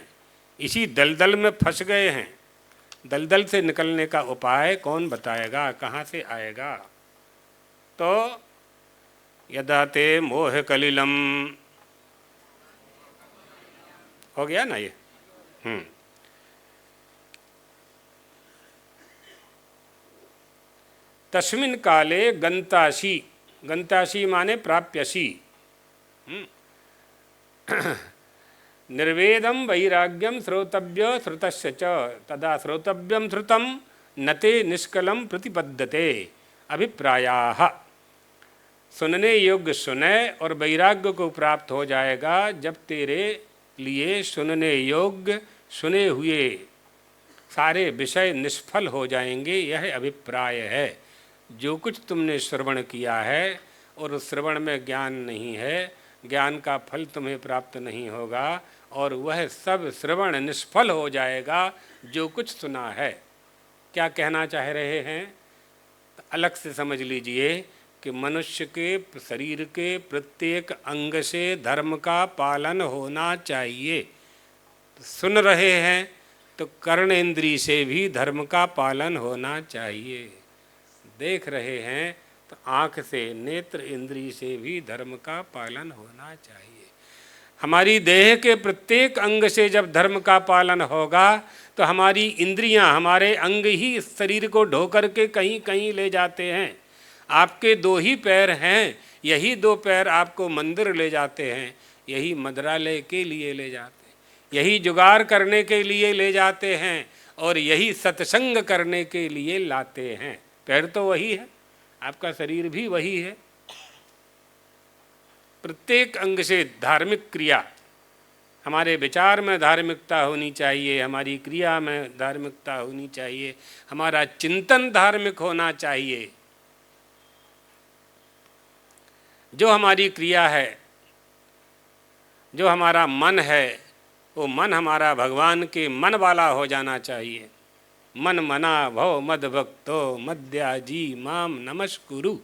Speaker 1: इसी दलदल में फंस गए हैं। दलदल से निकलने का उपाय कौन बताएगा, कहाँ से आएगा? तो यदा ते मोह कलिलम, हो गया ना ये। तस्मिन् काले गंतासी, गंतासी माने प्राप्यसी, निर्वेदम वैराग्यम श्रोतव्य श्रुतस्य च तदा श्रोतव्यम श्रुतम नते निष्कलम प्रतिपद्यते अभिप्रायाः। सुनने योग्य सुने और वैराग्य को प्राप्त हो जाएगा जब तेरे लिए सुनने योग्य सुने हुए सारे विषय निष्फल हो जाएंगे। यह अभिप्राय है। जो कुछ तुमने श्रवण किया है और उस श्रवण में ज्ञान नहीं है, ज्ञान का फल तुम्हें प्राप्त नहीं होगा और वह सब श्रवण निष्फल हो जाएगा जो कुछ सुना है। क्या कहना चाह रहे हैं? अलग से समझ लीजिए कि मनुष्य के शरीर के प्रत्येक अंग से धर्म का पालन होना चाहिए। सुन रहे हैं तो कर्णेंद्रिय से भी धर्म का पालन होना चाहिए। देख रहे हैं तो आँख से, नेत्र इंद्रिय से भी धर्म का पालन होना चाहिए। हमारी देह के प्रत्येक अंग से जब धर्म का पालन होगा तो हमारी इंद्रियां, हमारे अंग ही इस शरीर को ढो करके कहीं कहीं ले जाते हैं। आपके 2 ही पैर हैं, यही 2 पैर आपको मंदिर ले जाते हैं, यही मंदिरालय के लिए ले जाते हैं, यही जुगाड़ करने के लिए ले जाते हैं और यही सत्संग करने के लिए लाते हैं। पैर तो वही है, आपका शरीर भी वही है। प्रत्येक अंग से धार्मिक क्रिया, हमारे विचार में धार्मिकता होनी चाहिए, हमारी क्रिया में धार्मिकता होनी चाहिए, हमारा चिंतन धार्मिक होना चाहिए। जो हमारी क्रिया है, जो हमारा मन है, वो मन हमारा भगवान के मन वाला हो जाना चाहिए। मन मना भव मद भक्तो मद्याजी माम नमस्कुरु।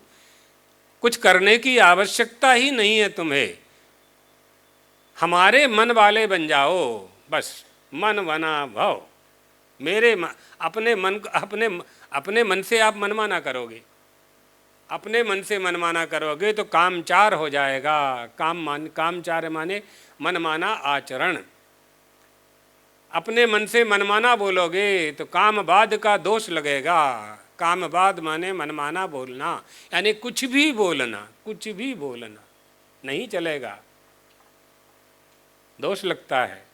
Speaker 1: कुछ करने की आवश्यकता ही नहीं है तुम्हें, हमारे मन वाले बन जाओ बस। मन मना भव, मेरे अपने मन, अपने मन से आप मनमाना करोगे, अपने मन से मनमाना करोगे तो कामचार हो जाएगा। कामचार माने मनमाना आचरण। अपने मन से मनमाना बोलोगे तो कामवाद का दोष लगेगा। कामवाद माने मनमाना बोलना, यानी कुछ भी बोलना, कुछ भी बोलना नहीं चलेगा, दोष लगता है।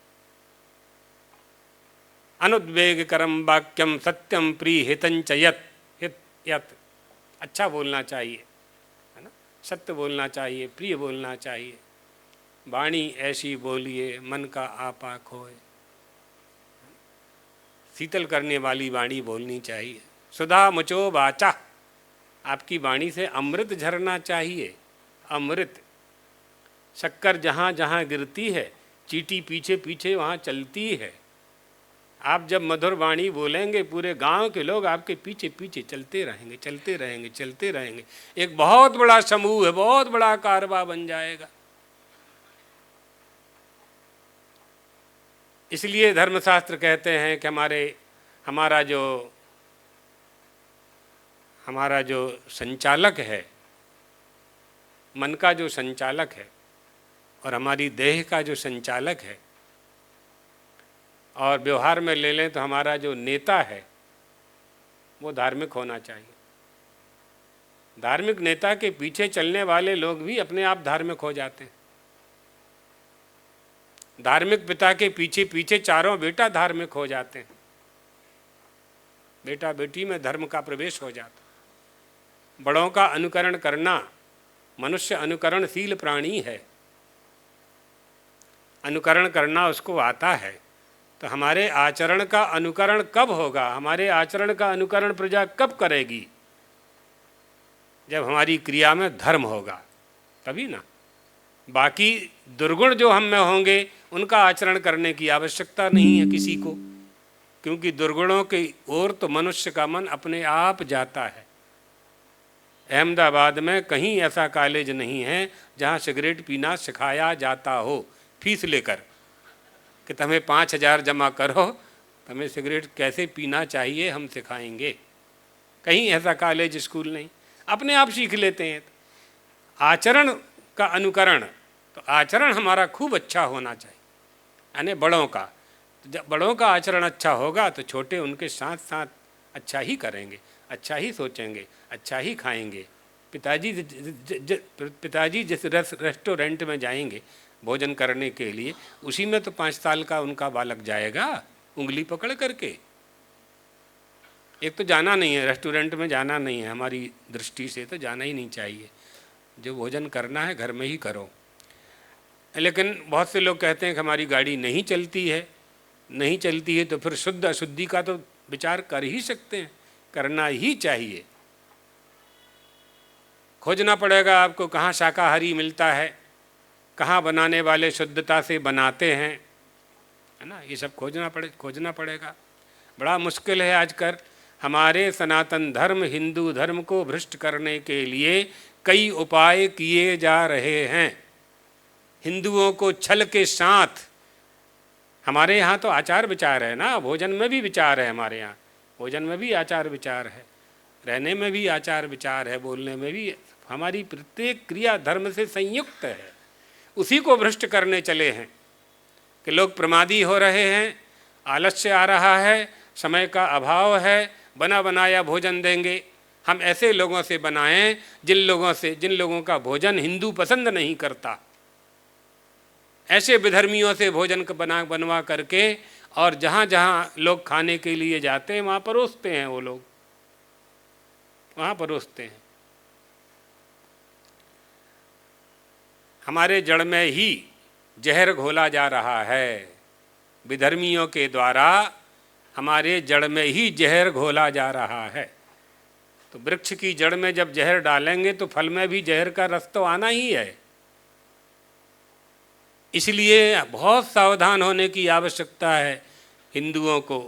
Speaker 1: अनुद्वेगकरम वाक्यम सत्यम प्रिय हितंच यत्। अच्छा बोलना चाहिए, है ना, सत्य बोलना चाहिए, प्रिय बोलना चाहिए। वाणी ऐसी बोलिए मन का आपा खोए, शीतल करने वाली वाणी बोलनी चाहिए। सुधा मुचो वाचा, आपकी वाणी से अमृत झरना चाहिए। अमृत, शक्कर जहाँ जहाँ गिरती है चींटी पीछे पीछे वहाँ चलती है। आप जब मधुर वाणी बोलेंगे पूरे गांव के लोग आपके पीछे पीछे चलते रहेंगे, चलते रहेंगे, चलते रहेंगे। एक बहुत बड़ा समूह है, बहुत बड़ा कारवा बन जाएगा। इसलिए धर्मशास्त्र कहते हैं कि हमारा जो संचालक है, मन का जो संचालक है और हमारी देह का जो संचालक है, और व्यवहार में ले लें तो हमारा जो नेता है वो धार्मिक होना चाहिए। धार्मिक नेता के पीछे चलने वाले लोग भी अपने आप धार्मिक हो जाते हैं। धार्मिक पिता के पीछे पीछे चारों बेटा धार्मिक हो जाते हैं। बेटा बेटी में धर्म का प्रवेश हो जाता। बड़ों का अनुकरण करना, मनुष्य अनुकरणशील प्राणी है, अनुकरण करना उसको आता है। तो हमारे आचरण का अनुकरण कब होगा, हमारे आचरण का अनुकरण प्रजा कब करेगी? जब हमारी क्रिया में धर्म होगा तभी ना। बाकी दुर्गुण जो हम में होंगे उनका आचरण करने की आवश्यकता नहीं है किसी को, क्योंकि दुर्गुणों की ओर तो मनुष्य का मन अपने आप जाता है। अहमदाबाद में कहीं ऐसा कॉलेज नहीं है जहाँ सिगरेट पीना सिखाया जाता हो फीस लेकर कि तुम्हें 5,000 जमा करो, तुम्हें सिगरेट कैसे पीना चाहिए हम सिखाएंगे। कहीं ऐसा कॉलेज स्कूल नहीं, अपने आप सीख लेते हैं। आचरण का अनुकरण, तो आचरण हमारा खूब अच्छा होना चाहिए, यानी बड़ों का। जब बड़ों का आचरण अच्छा होगा तो छोटे उनके साथ साथ अच्छा ही करेंगे, अच्छा ही सोचेंगे, अच्छा ही खाएंगे। पिताजी जिस रेस्टोरेंट में जाएंगे भोजन करने के लिए, उसी में तो 5 साल का उनका बालक जाएगा उंगली पकड़ करके। एक तो जाना नहीं है, रेस्टोरेंट में जाना नहीं है, हमारी दृष्टि से तो जाना ही नहीं चाहिए। जो भोजन करना है घर में ही करो। लेकिन बहुत से लोग कहते हैं कि हमारी गाड़ी नहीं चलती है, नहीं चलती है तो फिर शुद्ध अशुद्धि का तो विचार कर ही सकते हैं, करना ही चाहिए। खोजना पड़ेगा आपको कहाँ शाकाहारी मिलता है, कहाँ बनाने वाले शुद्धता से बनाते हैं, है ना, ये सब खोजना पड़ेगा। बड़ा मुश्किल है आजकल। हमारे सनातन धर्म हिंदू धर्म को भ्रष्ट करने के लिए कई उपाय किए जा रहे हैं। हिंदुओं को छल के साथ, हमारे यहाँ तो आचार विचार है ना, भोजन में भी विचार है, हमारे यहाँ भोजन में भी आचार विचार है, रहने में भी आचार विचार है, बोलने में भी। हमारी प्रत्येक क्रिया धर्म से संयुक्त है। उसी को भ्रष्ट करने चले हैं कि लोग प्रमादी हो रहे हैं, आलस्य आ रहा है, समय का अभाव है, बना बनाया भोजन देंगे। हम ऐसे लोगों से बनाएं जिन लोगों का भोजन हिंदू पसंद नहीं करता। ऐसे विधर्मियों से भोजन बनवा करके, और जहाँ जहाँ लोग खाने के लिए जाते हैं वहाँ परोसते हैं, वो लोग वहाँ परोसते हैं। हमारे जड़ में ही जहर घोला जा रहा है, विधर्मियों के द्वारा हमारे जड़ में ही जहर घोला जा रहा है। तो वृक्ष की जड़ में जब जहर डालेंगे तो फल में भी जहर का रस तो आना ही है। इसलिए बहुत सावधान होने की आवश्यकता है हिंदुओं को,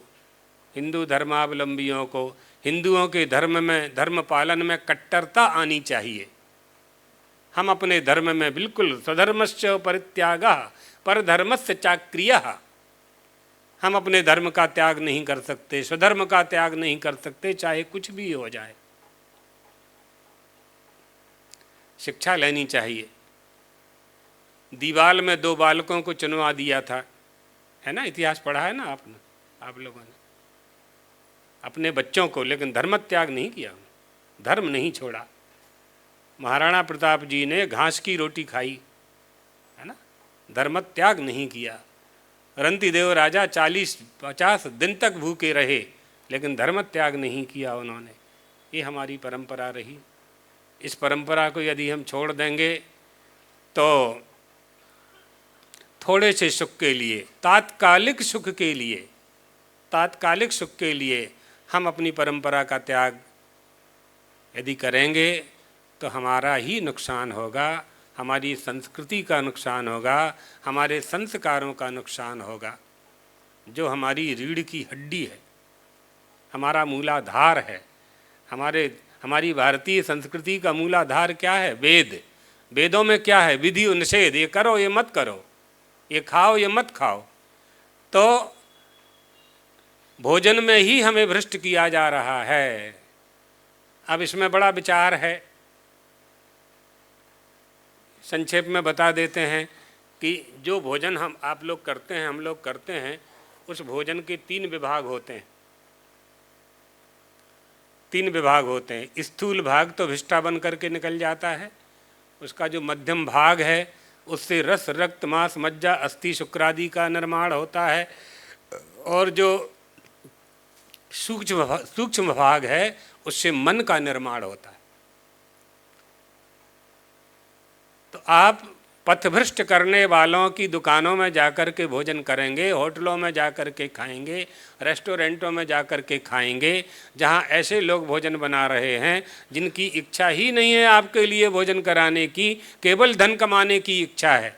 Speaker 1: हिंदू धर्मावलंबियों को। हिंदुओं के धर्म पालन में कट्टरता आनी चाहिए। हम अपने धर्म में बिल्कुल स्वधर्मस्य परित्यागः परधर्मस्य चाक्रियः, हम अपने धर्म का त्याग नहीं कर सकते, स्वधर्म का त्याग नहीं कर सकते, चाहे कुछ भी हो जाए। शिक्षा लेनी चाहिए। दीवाल में 2 बालकों को चुनवा दिया था, है ना, इतिहास पढ़ा है ना आपने, आप लोगों ने, अपने बच्चों को, लेकिन धर्म त्याग नहीं किया, धर्म नहीं छोड़ा। महाराणा प्रताप जी ने घास की रोटी खाई, है ना, धर्म त्याग नहीं किया। रंतिदेव राजा 40-50 दिन तक भूखे रहे, लेकिन धर्म त्याग नहीं किया उन्होंने। ये हमारी परंपरा रही। इस परंपरा को यदि हम छोड़ देंगे तो थोड़े से सुख के लिए, तात्कालिक सुख के लिए हम अपनी परंपरा का त्याग यदि करेंगे तो हमारा ही नुकसान होगा, हमारी संस्कृति का नुकसान होगा, हमारे संस्कारों का नुकसान होगा। जो हमारी रीढ़ की हड्डी है, हमारा मूलाधार है, हमारी भारतीय संस्कृति का मूलाधार क्या है? वेद। वेदों में क्या है? विधि निषेध, ये करो ये मत करो, ये खाओ ये मत खाओ। तो भोजन में ही हमें भ्रष्ट किया जा रहा है। अब इसमें बड़ा विचार है, संक्षेप में बता देते हैं कि जो भोजन आप लोग करते हैं, हम लोग करते हैं, उस भोजन के 3 विभाग होते हैं। 3 विभाग होते हैं। स्थूल भाग तो विष्ठा बन करके निकल जाता है, उसका जो मध्यम भाग है उससे रस, रक्त, मांस, मज्जा, अस्थि, शुक्रादि का निर्माण होता है, और जो सूक्ष्म भाग है उससे मन का निर्माण होता है। तो आप पथभ्रष्ट करने वालों की दुकानों में जाकर के भोजन करेंगे, होटलों में जाकर के खाएंगे, रेस्टोरेंटों में जाकर के खाएंगे, जहां ऐसे लोग भोजन बना रहे हैं जिनकी इच्छा ही नहीं है आपके लिए भोजन कराने की, केवल धन कमाने की इच्छा है।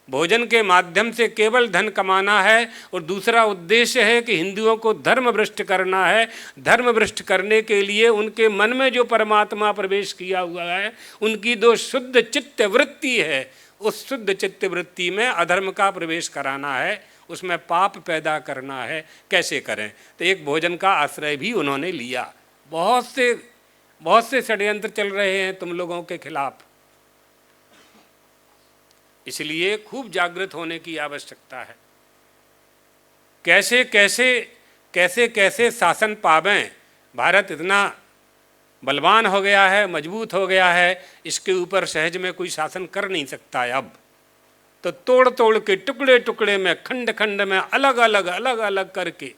Speaker 1: भोजन के माध्यम से केवल धन कमाना है, और दूसरा उद्देश्य है कि हिंदुओं को धर्म भ्रष्ट करना है। धर्म भ्रष्ट करने के लिए उनके मन में जो परमात्मा प्रवेश किया हुआ है, उनकी जो शुद्ध चित्त वृत्ति है, उस शुद्ध चित्त वृत्ति में अधर्म का प्रवेश कराना है, उसमें पाप पैदा करना है। कैसे करें? तो एक भोजन का आश्रय भी उन्होंने लिया। बहुत से षड्यंत्र चल रहे हैं तुम लोगों के खिलाफ, इसलिए खूब जागृत होने की आवश्यकता है। कैसे शासन पावें। भारत इतना बलवान हो गया है, मजबूत हो गया है, इसके ऊपर सहज में कोई शासन कर नहीं सकता है। अब तो तोड़ तोड़ के, टुकड़े टुकड़े में, खंड खंड में, अलग अलग करके,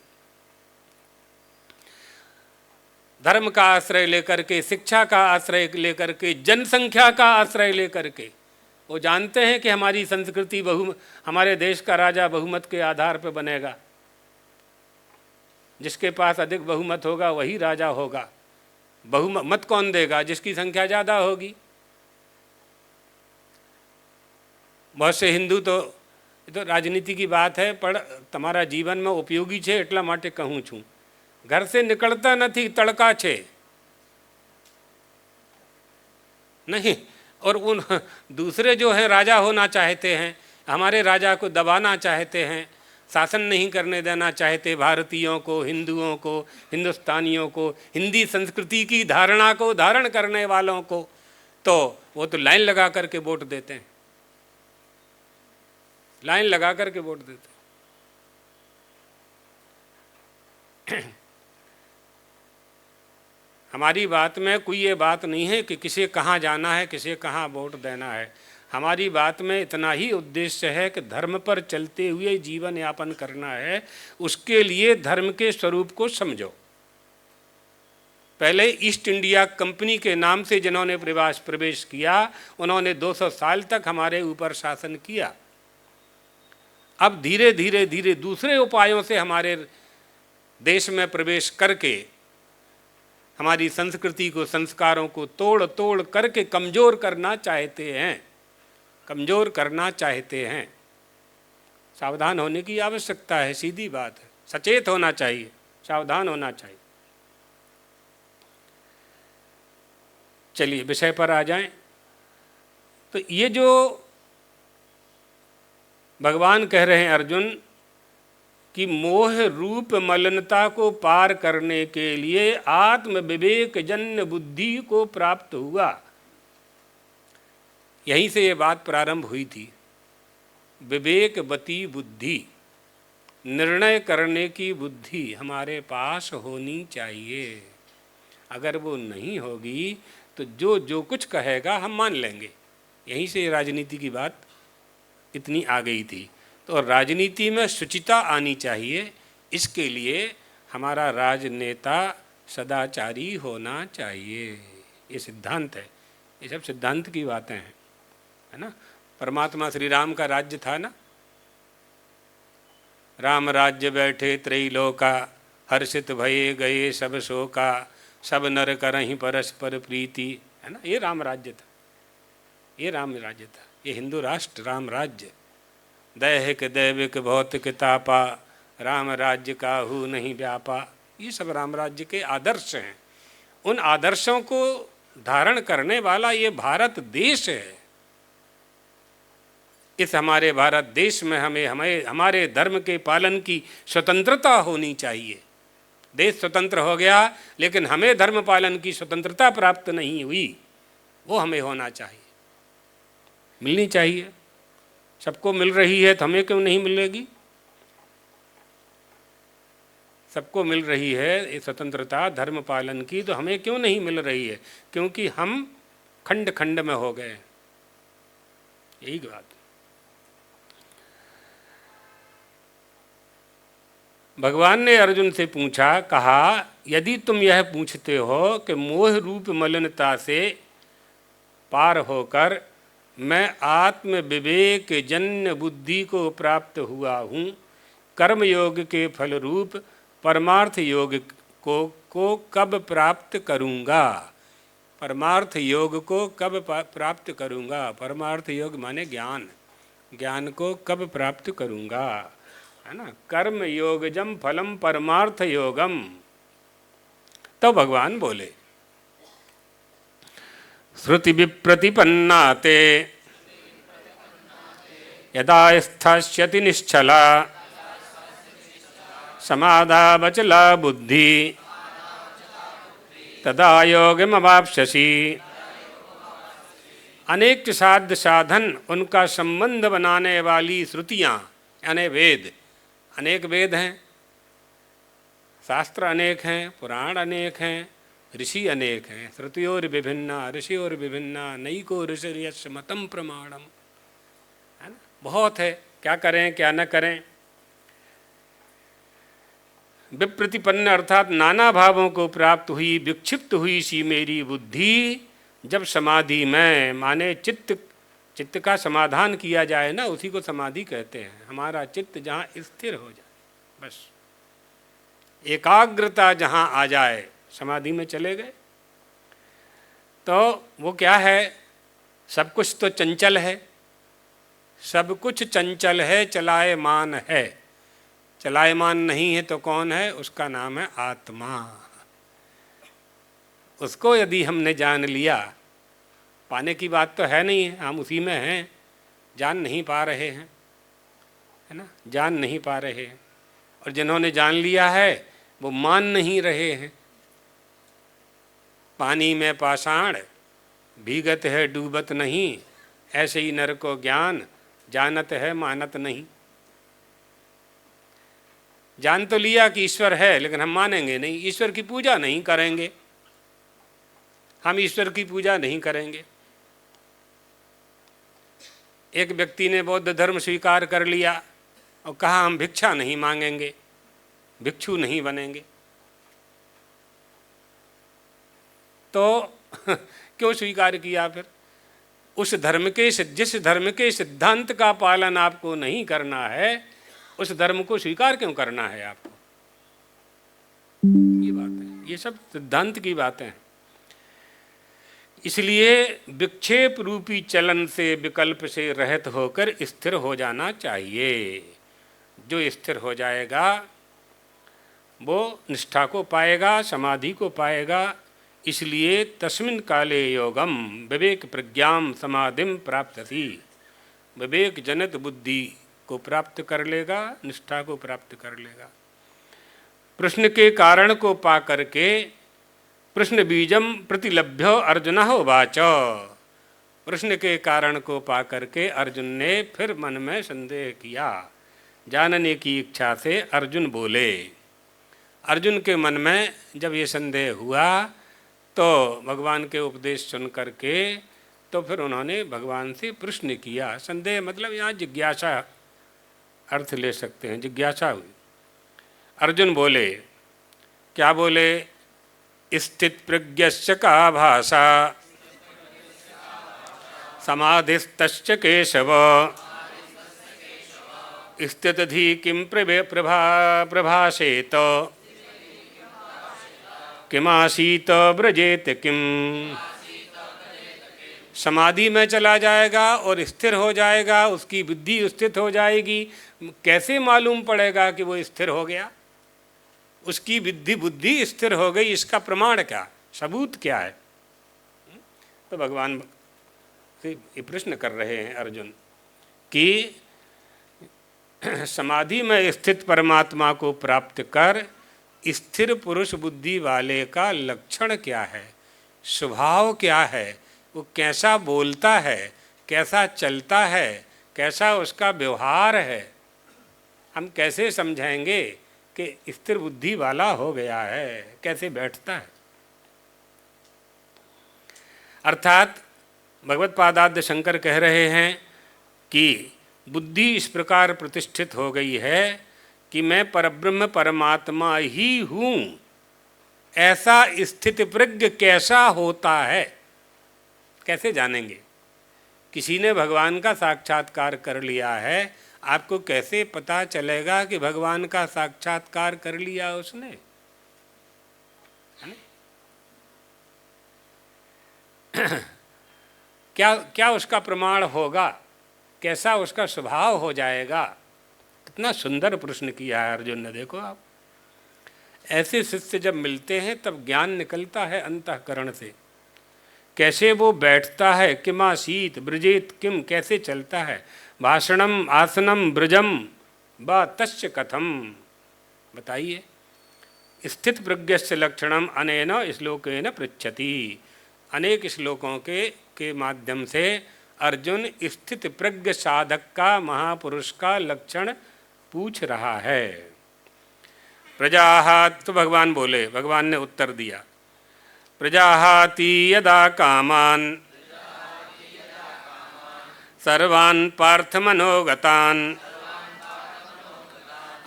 Speaker 1: धर्म का आश्रय लेकर के, शिक्षा का आश्रय लेकर के, जनसंख्या का आश्रय लेकर के, वो जानते हैं कि हमारी संस्कृति हमारे देश का राजा बहुमत के आधार पर बनेगा, जिसके पास अधिक बहुमत होगा वही राजा होगा। बहुमत मत कौन देगा? जिसकी संख्या ज़्यादा होगी। बहुत से हिंदू तो राजनीति की बात है, पर તમારા જીવનમાં ઉપયોગી છે એટલા માટે કહું છું। घर से निकलता नहीं, तड़का छे नहीं। और उन दूसरे जो हैं राजा होना चाहते हैं, हमारे राजा को दबाना चाहते हैं, शासन नहीं करने देना चाहते भारतीयों को, हिंदुओं को, हिंदुस्तानियों को, हिंदी संस्कृति की धारणा को धारण करने वालों को, तो वो तो लाइन लगा करके वोट देते हैं, लाइन लगा करके वोट देते हैं। हमारी बात में कोई ये बात नहीं है कि किसे कहाँ जाना है, किसे कहाँ वोट देना है। हमारी बात में इतना ही उद्देश्य है कि धर्म पर चलते हुए जीवन यापन करना है। उसके लिए धर्म के स्वरूप को समझो। पहले ईस्ट इंडिया कंपनी के नाम से जिन्होंने प्रवेश किया, उन्होंने 200 साल तक हमारे ऊपर शासन किया। अब धीरे धीरे धीरे दूसरे उपायों से हमारे देश में प्रवेश करके हमारी संस्कृति को, संस्कारों को तोड़ तोड़ करके कमज़ोर करना चाहते हैं, कमज़ोर करना चाहते हैं। सावधान होने की आवश्यकता है, सीधी बात है। सचेत होना चाहिए, सावधान होना चाहिए। चलिए विषय पर आ जाएं। तो ये जो भगवान कह रहे हैं अर्जुन कि मोह रूप मलिनता को पार करने के लिए आत्म विवेक जन्य बुद्धि को प्राप्त हुआ। यहीं से ये बात प्रारंभ हुई थी। विवेकवती बुद्धि, निर्णय करने की बुद्धि हमारे पास होनी चाहिए। अगर वो नहीं होगी तो जो जो कुछ कहेगा हम मान लेंगे। यहीं से राजनीति की बात इतनी आ गई थी। तो राजनीति में शुचिता आनी चाहिए। इसके लिए हमारा राजनेता सदाचारी होना चाहिए। ये सिद्धांत है, ये सब सिद्धांत की बातें हैं, है ना। परमात्मा श्री राम का राज्य था ना, राम राज्य बैठे त्रैलोका, हर्षित भये गए सब शोका, सब नर करहि परस्पर प्रीति, है ना। ये राम राज्य था, ये राम राज्य था, ये हिंदू राष्ट्र राम राज्य। दैहिक दैविक भौतिक तापा, राम राज्य काहू नहीं व्यापा, ये सब राम राज्य के आदर्श हैं। उन आदर्शों को धारण करने वाला ये भारत देश है। इस हमारे भारत देश में हमें हमारे धर्म के पालन की स्वतंत्रता होनी चाहिए। देश स्वतंत्र हो गया लेकिन हमें धर्म पालन की स्वतंत्रता प्राप्त नहीं हुई, वो हमें होना चाहिए, मिलनी चाहिए। सबको मिल रही है तो हमें क्यों नहीं मिलेगी? सबको मिल रही है ये स्वतंत्रता धर्म पालन की, तो हमें क्यों नहीं मिल रही है? क्योंकि हम खंड खंड में हो गए। यही बात। भगवान ने अर्जुन से पूछा, कहा यदि तुम यह पूछते हो कि मोह रूप मलिनता से पार होकर मैं आत्म विवेक जन्य बुद्धि को प्राप्त हुआ हूँ, कर्म योग के फल रूप परमार्थ योग को कब प्राप्त करूँगा? परमार्थ योग को कब प्राप्त करूँगा? परमार्थ योग माने ज्ञान, ज्ञान को कब प्राप्त करूँगा, है ना। कर्म योगजम फलम परमार्थ योगम। तो भगवान बोले, श्रुति विप्रतिपन्ना ते यदा स्थास्यति निश्चला, समाधा बचला बुद्धि तदा योगमवाप्स्यसि। अनेक साध्य साधन उनका संबंध बनाने वाली श्रुतियाँ यानी वेद, अनेक वेद हैं, शास्त्र अनेक हैं, पुराण अनेक हैं, ऋषि अनेक हैं। श्रुतियोर विभिन्ना ऋषियोर विभिन्ना नैको ऋषिर्यस्य मतम प्रमाणम, है ना। बहुत है, क्या करें क्या न करें। विप्रतिपन्न अर्थात नाना भावों को प्राप्त हुई, विक्षिप्त हुई सी मेरी बुद्धि जब समाधि में, माने चित्त का समाधान किया जाए ना, उसी को समाधि कहते हैं। हमारा चित्त जहाँ स्थिर हो जाए, बस एकाग्रता जहाँ आ जाए, समाधि में चले गए। तो वो क्या है, सब कुछ तो चंचल है, सब कुछ चंचल है, चलायमान है। चलायमान नहीं है तो कौन है, उसका नाम है आत्मा। उसको यदि हमने जान लिया, पाने की बात तो है नहीं है, हम उसी में हैं, जान नहीं पा रहे हैं, है ना, जान नहीं पा रहे हैं। और जिन्होंने जान लिया है वो मान नहीं रहे हैं। पानी में पाषाण भीगत है डूबत नहीं, ऐसे ही नर को ज्ञान जानत है मानत नहीं। जान तो लिया कि ईश्वर है, लेकिन हम मानेंगे नहीं, ईश्वर की पूजा नहीं करेंगे, हम ईश्वर की पूजा नहीं करेंगे। एक व्यक्ति ने बौद्ध धर्म स्वीकार कर लिया और कहा हम भिक्षा नहीं मांगेंगे, भिक्षु नहीं बनेंगे। तो क्यों स्वीकार किया फिर? उस धर्म के, जिस धर्म के सिद्धांत का पालन आपको नहीं करना है, उस धर्म को स्वीकार क्यों करना है आपको? ये बात है, ये सब सिद्धांत की बातें हैं। इसलिए विक्षेप रूपी चलन से, विकल्प से रहित होकर स्थिर हो जाना चाहिए। जो स्थिर हो जाएगा वो निष्ठा को पाएगा, समाधि को पाएगा। इसलिए तस्मिन् काले योगम विवेक प्रज्ञाम समाधिम प्राप्तति, विवेक जनित बुद्धि को प्राप्त कर लेगा, निष्ठा को प्राप्त कर लेगा। प्रश्न के कारण को पा करके प्रश्न बीजम प्रतिलभ्य अर्जुन उवाच, प्रश्न के कारण को पा करके अर्जुन ने फिर मन में संदेह किया। जानने की इच्छा से अर्जुन बोले। अर्जुन के मन में जब ये संदेह हुआ तो भगवान के उपदेश सुन करके तो फिर उन्होंने भगवान से प्रश्न किया। संदेह मतलब यहाँ जिज्ञासा अर्थ ले सकते हैं, जिज्ञासा हुई। अर्जुन बोले, क्या बोले? स्थित प्रज्ञस्य का भाषा समाधिस्तस्य केशव, स्थितधि किं प्रभाषेत, किमासीत ब्रजेत किम। समाधि में चला जाएगा और स्थिर हो जाएगा, उसकी बुद्धि स्थित हो जाएगी। कैसे मालूम पड़ेगा कि वो स्थिर हो गया? उसकी बुद्धि स्थिर हो गई, इसका प्रमाण क्या, सबूत क्या है? तो भगवान से ये प्रश्न कर रहे हैं अर्जुन कि समाधि में स्थित परमात्मा को प्राप्त कर स्थिर पुरुष बुद्धि वाले का लक्षण क्या है, स्वभाव क्या है, वो कैसा बोलता है, कैसा चलता है, कैसा उसका व्यवहार है। हम कैसे समझाएंगे कि स्थिर बुद्धि वाला हो गया है, कैसे बैठता है? अर्थात भगवत पादाद्य शंकर कह रहे हैं कि बुद्धि इस प्रकार प्रतिष्ठित हो गई है कि मैं परब्रह्म परमात्मा ही हूँ, ऐसा स्थित प्रज्ञ कैसा होता है? कैसे जानेंगे? किसी ने भगवान का साक्षात्कार कर लिया है, आपको कैसे पता चलेगा कि भगवान का साक्षात्कार कर लिया उसने? है ना? क्या क्या उसका प्रमाण होगा, कैसा उसका स्वभाव हो जाएगा? कितना सुंदर प्रश्न किया है अर्जुन ने। देखो आप, ऐसे शिष्य जब मिलते हैं तब ज्ञान निकलता है अंतःकरण से। कैसे वो बैठता है, किमासीत ब्रजेत किम, कैसे चलता है, भाषणम आसनम ब्रजम व तस्य कथम, बताइए। स्थित प्रज्ञस्य लक्षणम अनेन श्लोकेन पृच्छति, अनेक श्लोकों के माध्यम से अर्जुन स्थित प्रज्ञ साधक का, महापुरुष का लक्षण पूछ रहा है। प्रजाहा, तो भगवान बोले, भगवान ने उत्तर दिया, प्रजाहाति यदा कामान सर्वान् पार्थमनोगतान्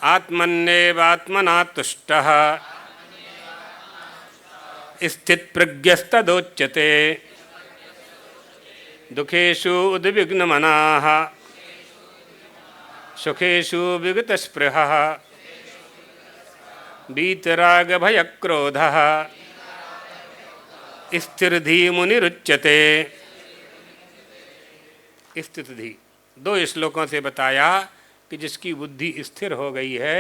Speaker 1: आत्मन्येवात्मना तुष्टः स्थितप्रज्ञस्तदोच्यते दुखेषु उद्विग्नमनाः सुखेषु विगतस्पृहः वीतरागभयक्रोधः स्थिरधीमुनिरुच्यते। स्थितधि 2 श्लोकों से बताया कि जिसकी बुद्धि स्थिर हो गई है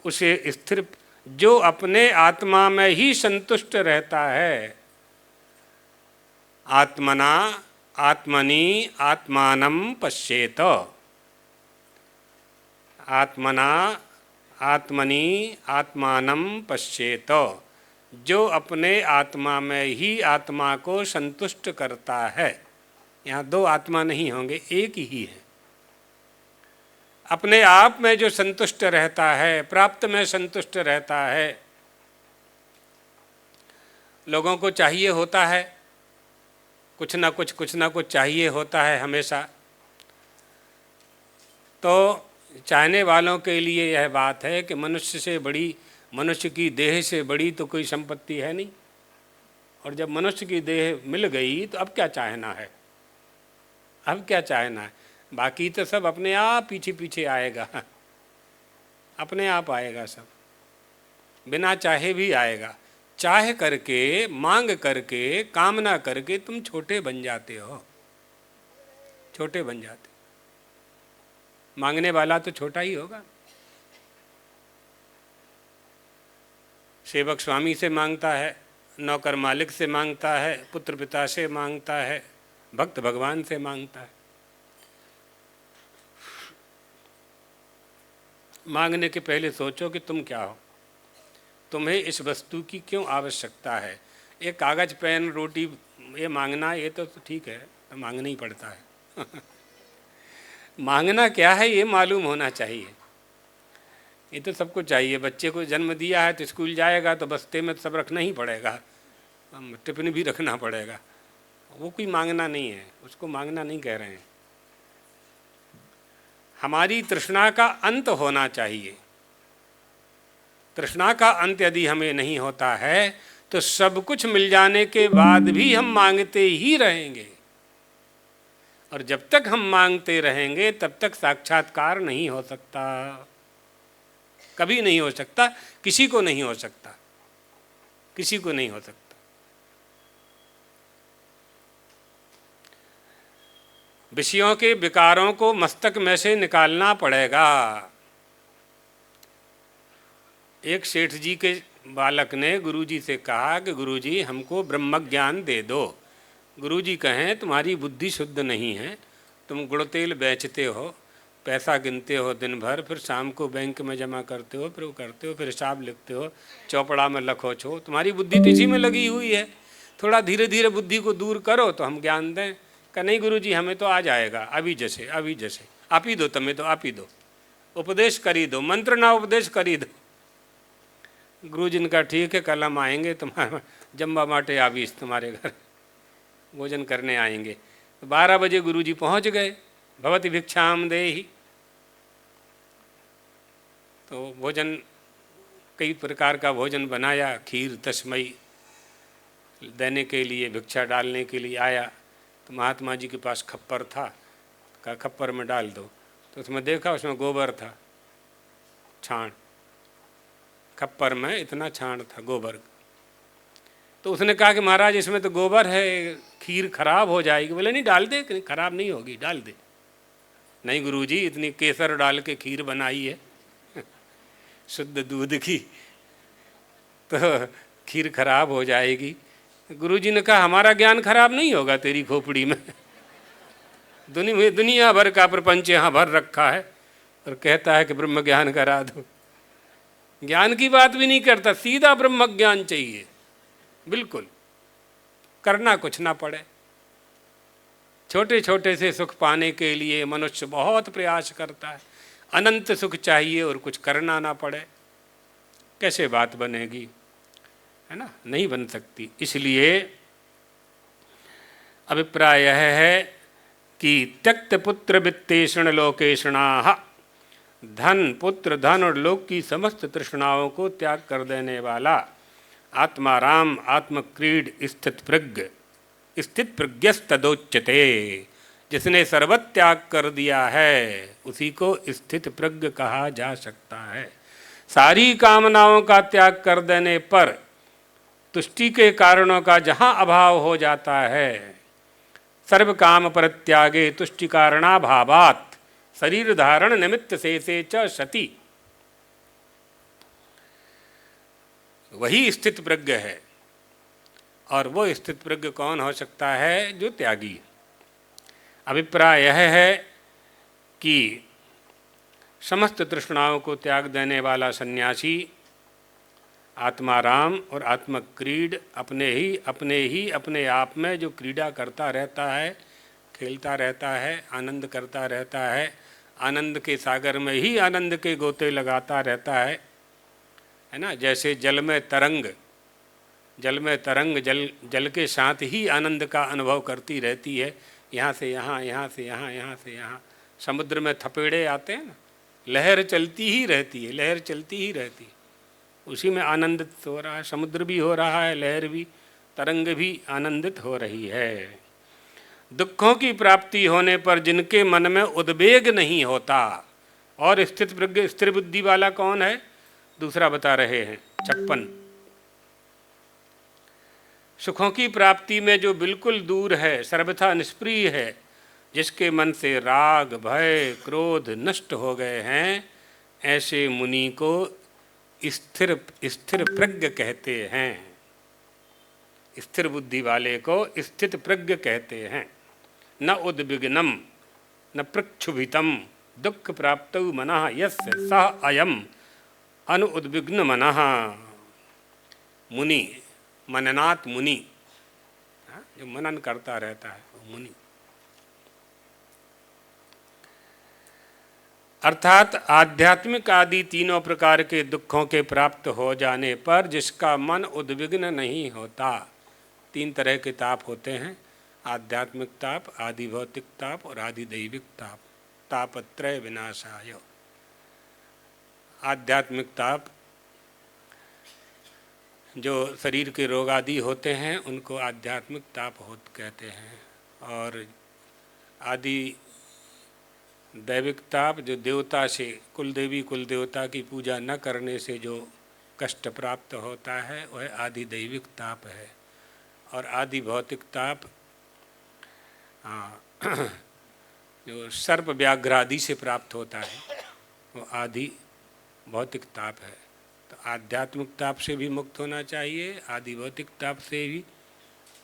Speaker 1: उसे स्थिर, जो अपने आत्मा में ही संतुष्ट रहता है। आत्मना आत्मनि आत्मानं पश्येत। आत्मना आत्मनि आत्मानं पश्येत, जो अपने आत्मा में ही आत्मा को संतुष्ट करता है। यहाँ 2 आत्मा नहीं होंगे, एक ही है। अपने आप में जो संतुष्ट रहता है, प्राप्त में संतुष्ट रहता है। लोगों को चाहिए होता है कुछ ना कुछ चाहिए होता है हमेशा। तो चाहने वालों के लिए यह बात है कि मनुष्य से बड़ी, मनुष्य की देह से बड़ी तो कोई संपत्ति है नहीं। और जब मनुष्य की देह मिल गई तो अब क्या चाहना है, अब क्या चाहना है। बाकी तो सब अपने आप पीछे पीछे आएगा, अपने आप आएगा, सब बिना चाहे भी आएगा। चाह करके, मांग करके, कामना करके तुम छोटे बन जाते हो, छोटे बन जाते। मांगने वाला तो छोटा ही होगा। सेवक स्वामी से मांगता है, नौकर मालिक से मांगता है, पुत्र पिता से मांगता है, भक्त भगवान से मांगता है। मांगने के पहले सोचो कि तुम क्या हो, तुम्हें इस वस्तु की क्यों आवश्यकता है। एक कागज पेन रोटी ये मांगना, ये तो ठीक है, तो मांगना ही पड़ता है। मांगना क्या है ये मालूम होना चाहिए। ये तो सबको चाहिए। बच्चे को जन्म दिया है तो स्कूल जाएगा तो बस्ते में सब रखना ही पड़ेगा, टिफिन भी रखना पड़ेगा। वो कोई मांगना नहीं है, उसको मांगना नहीं कह रहे हैं। हमारी तृष्णा का अंत होना चाहिए। तृष्णा का अंत यदि हमें नहीं होता है तो सब कुछ मिल जाने के बाद भी हम मांगते ही रहेंगे। और जब तक हम मांगते रहेंगे तब तक साक्षात्कार नहीं हो सकता, कभी नहीं हो सकता, किसी को नहीं हो सकता, किसी को नहीं हो सकता। विषयों के विकारों को मस्तक में से निकालना पड़ेगा। एक सेठ जी के बालक ने गुरुजी से कहा कि गुरुजी हमको ब्रह्म ज्ञान दे दो। गुरुजी कहें तुम्हारी बुद्धि शुद्ध नहीं है, तुम गुड़ तेल बेचते हो, पैसा गिनते हो दिन भर, फिर शाम को बैंक में जमा करते हो, फिर वो करते हो, फिर हिसाब लिखते हो, चौपड़ा में लखो छो, तुम्हारी बुद्धि तो इसी में लगी हुई है। थोड़ा धीरे धीरे बुद्धि को दूर करो तो हम ज्ञान दें। कहा नहीं गुरुजी हमें तो आ जाएगा, अभी जैसे अभी जैसे आप ही दो, तुम्हें तो आप ही दो, उपदेश करी दो, मंत्र ना उपदेश करी दो। गुरुजी ने कहा ठीक है, कल हम आएंगे, तुम्हारा जम्बा माटे आवीस तुम्हारे घर भोजन करने आएंगे। तो 12 बजे गुरुजी पहुंच गए। भवति भिक्षाम देहि। तो भोजन, कई प्रकार का भोजन बनाया, खीर तस्मई देने के लिए, भिक्षा डालने के लिए आया। तो महात्मा जी के पास खप्पर था, कहा खप्पर में डाल दो। तो उसमें देखा उसमें गोबर था, छाण, खप्पर में इतना छाण था गोबर। तो उसने कहा कि महाराज इसमें तो गोबर है, खीर खराब हो जाएगी। बोले नहीं डाल दे, खराब नहीं होगी, डाल दे। नहीं गुरुजी इतनी केसर डाल के खीर बनाई है शुद्ध दूध की, तो खीर खराब हो जाएगी। गुरुजी ने कहा हमारा ज्ञान खराब नहीं होगा तेरी खोपड़ी में। दुनिया भर का प्रपंच यहाँ भर रखा है और कहता है कि ब्रह्म ज्ञान करा दो। ज्ञान की बात भी नहीं करता, सीधा ब्रह्म ज्ञान चाहिए, बिल्कुल करना कुछ ना पड़े। छोटे छोटे से सुख पाने के लिए मनुष्य बहुत प्रयास करता है, अनंत सुख चाहिए और कुछ करना ना पड़े, कैसे बात बनेगी, है ना, नहीं बन सकती। इसलिए अभिप्राय यह है कि त्यक्त पुत्र वित्तेषण लोकेषणाः, धन पुत्र धन और लोक की समस्त तृष्णाओं को त्याग कर देने वाला आत्माराम आत्मक्रीड स्थित प्रज्ञस्तदोच्यते, जिसने सर्वत त्याग कर दिया है उसी को स्थित प्रज्ञ कहा जा सकता है। सारी कामनाओं का त्याग कर देने पर तुष्टि के कारणों का जहाँ अभाव हो जाता है, सर्व काम परित्यागे तुष्टि कारणाभावात् शरीर धारण निमित्त से च सति, वही स्थित प्रज्ञ है। और वो स्थित प्रज्ञ कौन हो सकता है? जो त्यागी। अभिप्राय यह है कि समस्त तृष्णाओं को त्याग देने वाला सन्यासी आत्माराम और आत्मक्रीड अपने आप में जो क्रीड़ा करता रहता है, खेलता रहता है, आनंद करता रहता है, आनंद के सागर में ही आनंद के गोते लगाता रहता है ना। जैसे जल में तरंग जल के साथ ही आनंद का अनुभव करती रहती है, यहाँ से यहाँ, यहाँ से यहाँ, यहाँ से यहाँ। समुद्र में थपेड़े आते हैं ना, लहर चलती ही रहती है, लहर चलती ही रहती है, उसी में आनंदित हो रहा है। समुद्र भी हो रहा है, लहर भी, तरंग भी आनंदित हो रही है। दुखों की प्राप्ति होने पर जिनके मन में उद्वेग नहीं होता, और स्थित प्रज्ञ स्थिर बुद्धि वाला कौन है? दूसरा बता रहे हैं 56। सुखों की प्राप्ति में जो बिल्कुल दूर है, सर्वथा निष्प्रिय है, जिसके मन से राग भय क्रोध नष्ट हो गए हैं, ऐसे मुनि को स्थिर प्रज्ञ कहते हैं। स्थिर बुद्धि वाले को स्थित प्रज्ञ कहते हैं। न उद्विग्नम न प्रक्षुभितम दुख प्राप्त मनः यस्य सः अयम अनुद्विग्न मनः। मुनि, मननात् मुनि, जो मनन करता रहता है वो मुनि। अर्थात आध्यात्मिक आदि तीनों प्रकार के दुखों के प्राप्त हो जाने पर जिसका मन उद्विग्न नहीं होता। तीन तरह के ताप होते हैं, आध्यात्मिक ताप, आदि भौतिक ताप और आदि दैविक ताप। तापत्रय विनाशाय। आध्यात्मिक ताप जो शरीर के रोग आदि होते हैं उनको आध्यात्मिक ताप कहते हैं, और आदि दैविक ताप जो देवता से, कुल देवी कुल देवता की पूजा न करने से जो कष्ट प्राप्त होता है वह आदि दैविक ताप है। और आदि भौतिक ताप जो सर्प व्याघ्र आदि से प्राप्त होता है वो आदि भौतिक ताप है। तो आध्यात्मिक ताप से भी मुक्त होना चाहिए, आदि भौतिक ताप से भी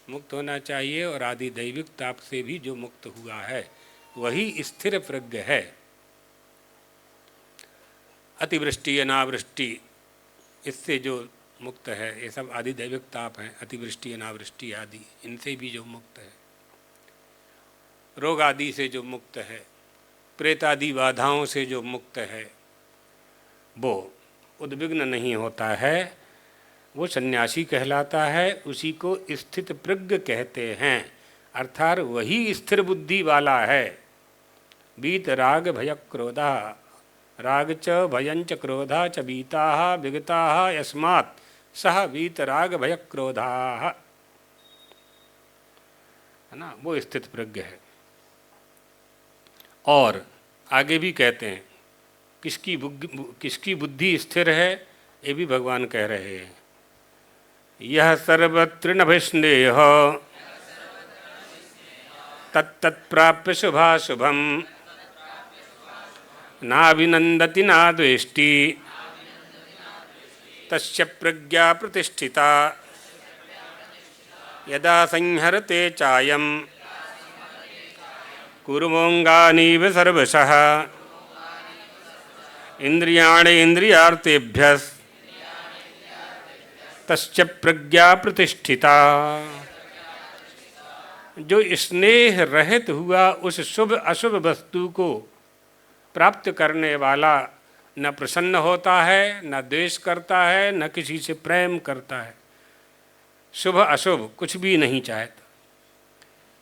Speaker 1: मुक्त होना चाहिए, और आदि दैविक ताप से भी जो मुक्त हुआ है वही स्थिर प्रज्ञ है। अतिवृष्टि अनावृष्टि इससे जो मुक्त है, ये सब आदि दैविक ताप हैं। अतिवृष्टि अनावृष्टि आदि इनसे भी जो मुक्त है, रोग आदि से जो मुक्त है, प्रेत आदि बाधाओं से जो मुक्त है, वो उद्विग्न नहीं होता है, वो सन्यासी कहलाता है। उसी को स्थित प्रज्ञ कहते हैं। अर्थात वही स्थिर बुद्धि वाला है। बीत राग भय क्रोधा, राग च भयंच क्रोधा च बीता विगता यस्मात् सह बीत राग भय क्रोधा, है ना, वो स्थित प्रज्ञ है। और आगे भी कहते हैं किसकी बुद्धि स्थिर है, ये भी भगवान कह रहे हैं। यह सर्वत्र नभिस्नेह तत्तत्प्राप्य शुभाशुभम नाभिनन्दति नाद्वेष्टि तस्य प्रज्ञा प्रतिष्ठिता यदा संहरते चायं कुर्मोऽङ्गानीव सर्वशः इंद्रियाणि इंद्रियार्थेभ्यः तस्य प्रज्ञा प्रतिष्ठिता। जो स्नेह रहित हुआ उस शुभ अशुभ वस्तु को प्राप्त करने वाला न प्रसन्न होता है, न द्वेष करता है, न किसी से प्रेम करता है, शुभ अशुभ कुछ भी नहीं चाहता।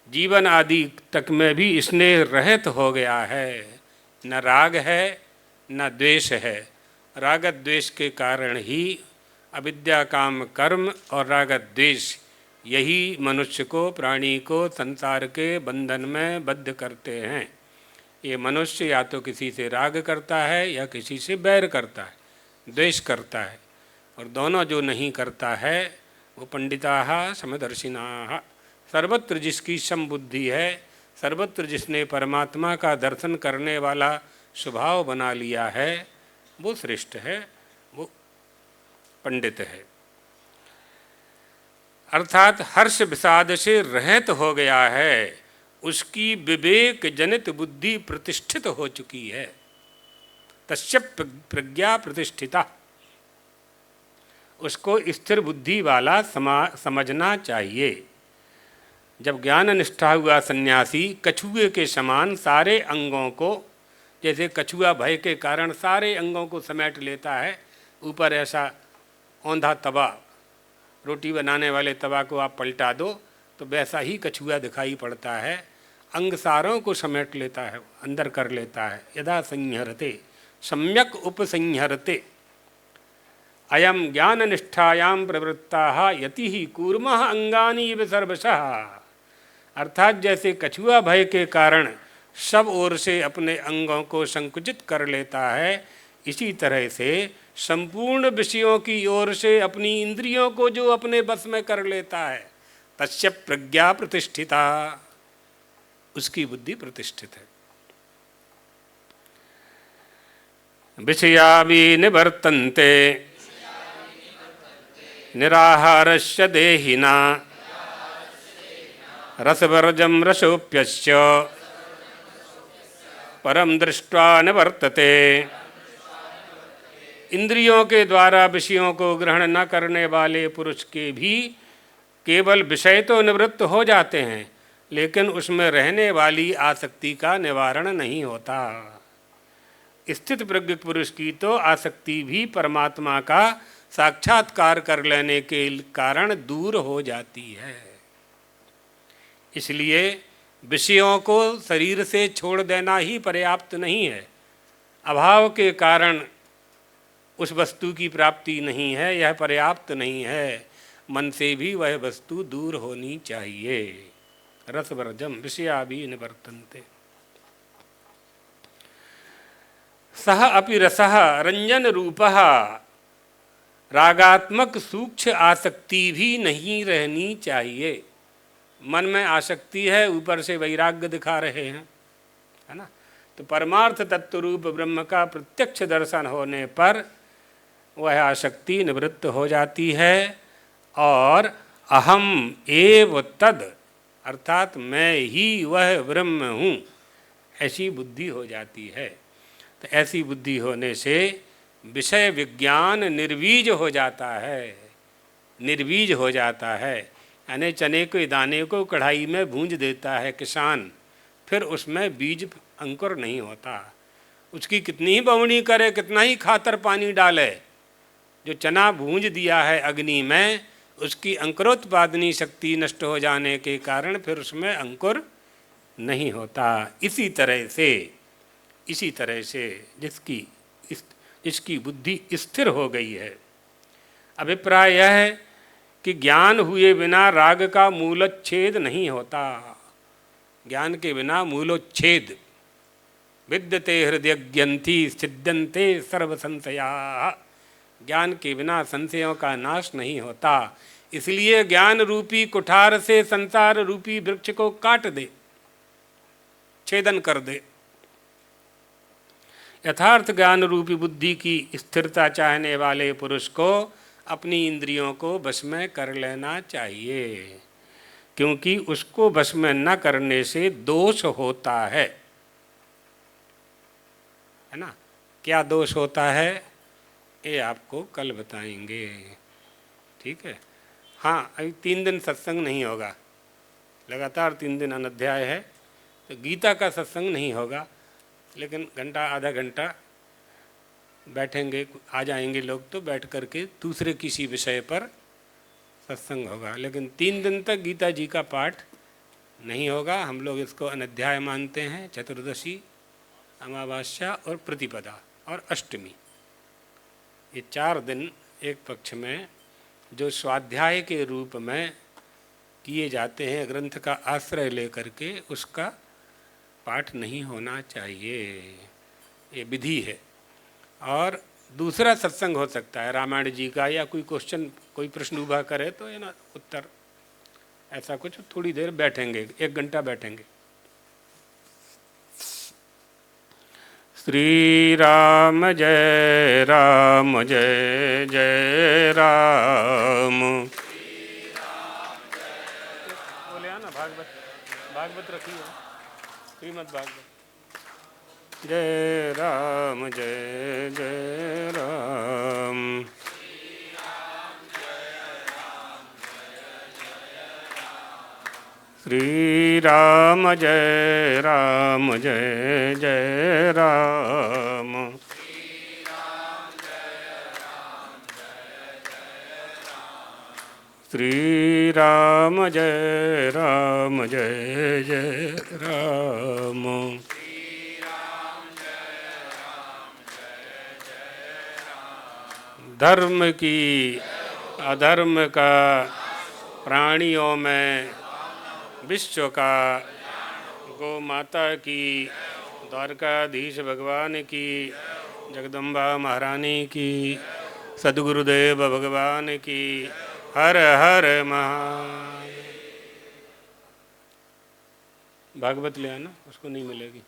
Speaker 1: जीवन आदि तक में भी स्नेह रहित हो गया है। न राग है न द्वेष है। राग द्वेष के कारण ही अविद्या काम कर्म और राग द्वेष यही मनुष्य को, प्राणी को संसार के बंधन में बद्ध करते हैं। ये मनुष्य या तो किसी से राग करता है या किसी से बैर करता है, द्वेष करता है। और दोनों जो नहीं करता है वो पंडिता समदर्शिना। सर्वत्र जिसकी समबुद्धि है, सर्वत्र जिसने परमात्मा का दर्शन करने वाला स्वभाव बना लिया है, वो श्रेष्ठ है, वो पंडित है। अर्थात हर्ष विषाद से रहित हो गया है, उसकी विवेक जनित बुद्धि प्रतिष्ठित हो चुकी है। तस्य प्रज्ञा प्रतिष्ठिता। उसको स्थिर बुद्धि वाला समझना चाहिए। जब ज्ञान निष्ठा हुआ सन्यासी कछुए के समान सारे अंगों को, जैसे कछुआ भय के कारण सारे अंगों को समेट लेता है, ऊपर ऐसा औंधा तवा, रोटी बनाने वाले तवा को आप पलटा दो तो वैसा ही कछुआ दिखाई पड़ता है। अंग सारों को समेट लेता है, अंदर कर लेता है। यदा संहरते सम्यक उपसंहरते अयम ज्ञान निष्ठायाम प्रवृत्ता यति ही कूर्मः अंगानि इव सर्वशः। अर्थात जैसे कछुआ भय के कारण सब ओर से अपने अंगों को संकुचित कर लेता है, इसी तरह से संपूर्ण विषयों की ओर से अपनी इंद्रियों को जो अपने बस में कर लेता है, तस्य प्रज्ञा प्रतिष्ठिता, उसकी बुद्धि प्रतिष्ठित है। विषया विनिवर्तन्ते निराहारस्य देहिना रसवर्जम रसोप्यस्य परम दृष्ट्वा निवर्तते। इंद्रियों के द्वारा विषयों को ग्रहण न करने वाले पुरुष के भी केवल विषय तो निवृत्त हो जाते हैं, लेकिन उसमें रहने वाली आसक्ति का निवारण नहीं होता। स्थित प्रज्ञ पुरुष की तो आसक्ति भी परमात्मा का साक्षात्कार कर लेने के कारण दूर हो जाती है। इसलिए विषयों को शरीर से छोड़ देना ही पर्याप्त नहीं है। अभाव के कारण उस वस्तु की प्राप्ति नहीं है, यह पर्याप्त नहीं है। मन से भी वह वस्तु दूर होनी चाहिए। रसवर्जम विषया भी निवर्तन्ते। सह अपि रसः रंजन रूपः। रागात्मक सूक्ष्म आसक्ति भी नहीं रहनी चाहिए। मन में आसक्ति है, ऊपर से वैराग्य दिखा रहे हैं, है ना। तो परमार्थ तत्व रूप ब्रह्म का प्रत्यक्ष दर्शन होने पर वह आसक्ति निवृत्त हो जाती है और अहम एव तद, अर्थात मैं ही वह ब्रह्म हूँ, ऐसी बुद्धि हो जाती है। तो ऐसी बुद्धि होने से विषय विज्ञान निर्बीज हो जाता है, निर्बीज हो जाता है। यानी चने के दाने को कढ़ाई में भूंज देता है किसान, फिर उसमें बीज अंकुर नहीं होता। उसकी कितनी ही बवनी करे, कितना ही खातर पानी डाले, जो चना भूंज दिया है अग्नि में, उसकी अंकुरोत्पादनी शक्ति नष्ट हो जाने के कारण फिर उसमें अंकुर नहीं होता। इसी तरह से जिसकी बुद्धि स्थिर हो गई है। अभिप्राय यह है कि ज्ञान हुए बिना राग का मूलोच्छेद नहीं होता। ज्ञान के बिना मूलोच्छेद, विद्यते हृदयग्यंथि सिद्ध्यन्ते सर्व संशयाः। ज्ञान के बिना संशयों का नाश नहीं होता। इसलिए ज्ञान रूपी कुठार से संसार रूपी वृक्ष को काट दे, छेदन कर दे। यथार्थ ज्ञान रूपी बुद्धि की स्थिरता चाहने वाले पुरुष को अपनी इंद्रियों को वश में कर लेना चाहिए, क्योंकि उसको वश में न करने से दोष होता है ना। क्या दोष होता है ये आपको कल बताएंगे, ठीक है। हाँ, अभी 3 दिन सत्संग नहीं होगा, लगातार 3 दिन अनध्याय है, तो गीता का सत्संग नहीं होगा, लेकिन घंटा आधा घंटा बैठेंगे, आ जाएंगे लोग तो बैठ करके दूसरे किसी विषय पर सत्संग होगा। लेकिन 3 दिन तक गीता जी का पाठ नहीं होगा। हम लोग इसको अनध्याय मानते हैं, चतुर्दशी, अमावस्या और प्रतिपदा और अष्टमी, ये 4 दिन एक पक्ष में जो स्वाध्याय के रूप में किए जाते हैं ग्रंथ का आश्रय लेकर के, उसका पाठ नहीं होना चाहिए, ये विधि है। और दूसरा सत्संग हो सकता है रामायण जी का, या कोई क्वेश्चन, कोई प्रश्न उभा करे तो ये ना उत्तर, ऐसा कुछ थोड़ी देर बैठेंगे, 1 घंटा बैठेंगे। श्री राम जय राम जय जय राम। बोले ना भागवत, भागवत रखिए, श्रीमद् भागवत। जय राम जय जय राम। श्री राम जय राम जय जय राम। श्री राम जय राम जय जय राम। धर्म की अधर्म का प्राणियों में विश्व का, गौ माता की, द्वारकाधीश भगवान की, जगदम्बा महारानी की, सद्गुरुदेव भगवान की। हर हर महादेव। भागवत ले आना, उसको नहीं मिलेगी।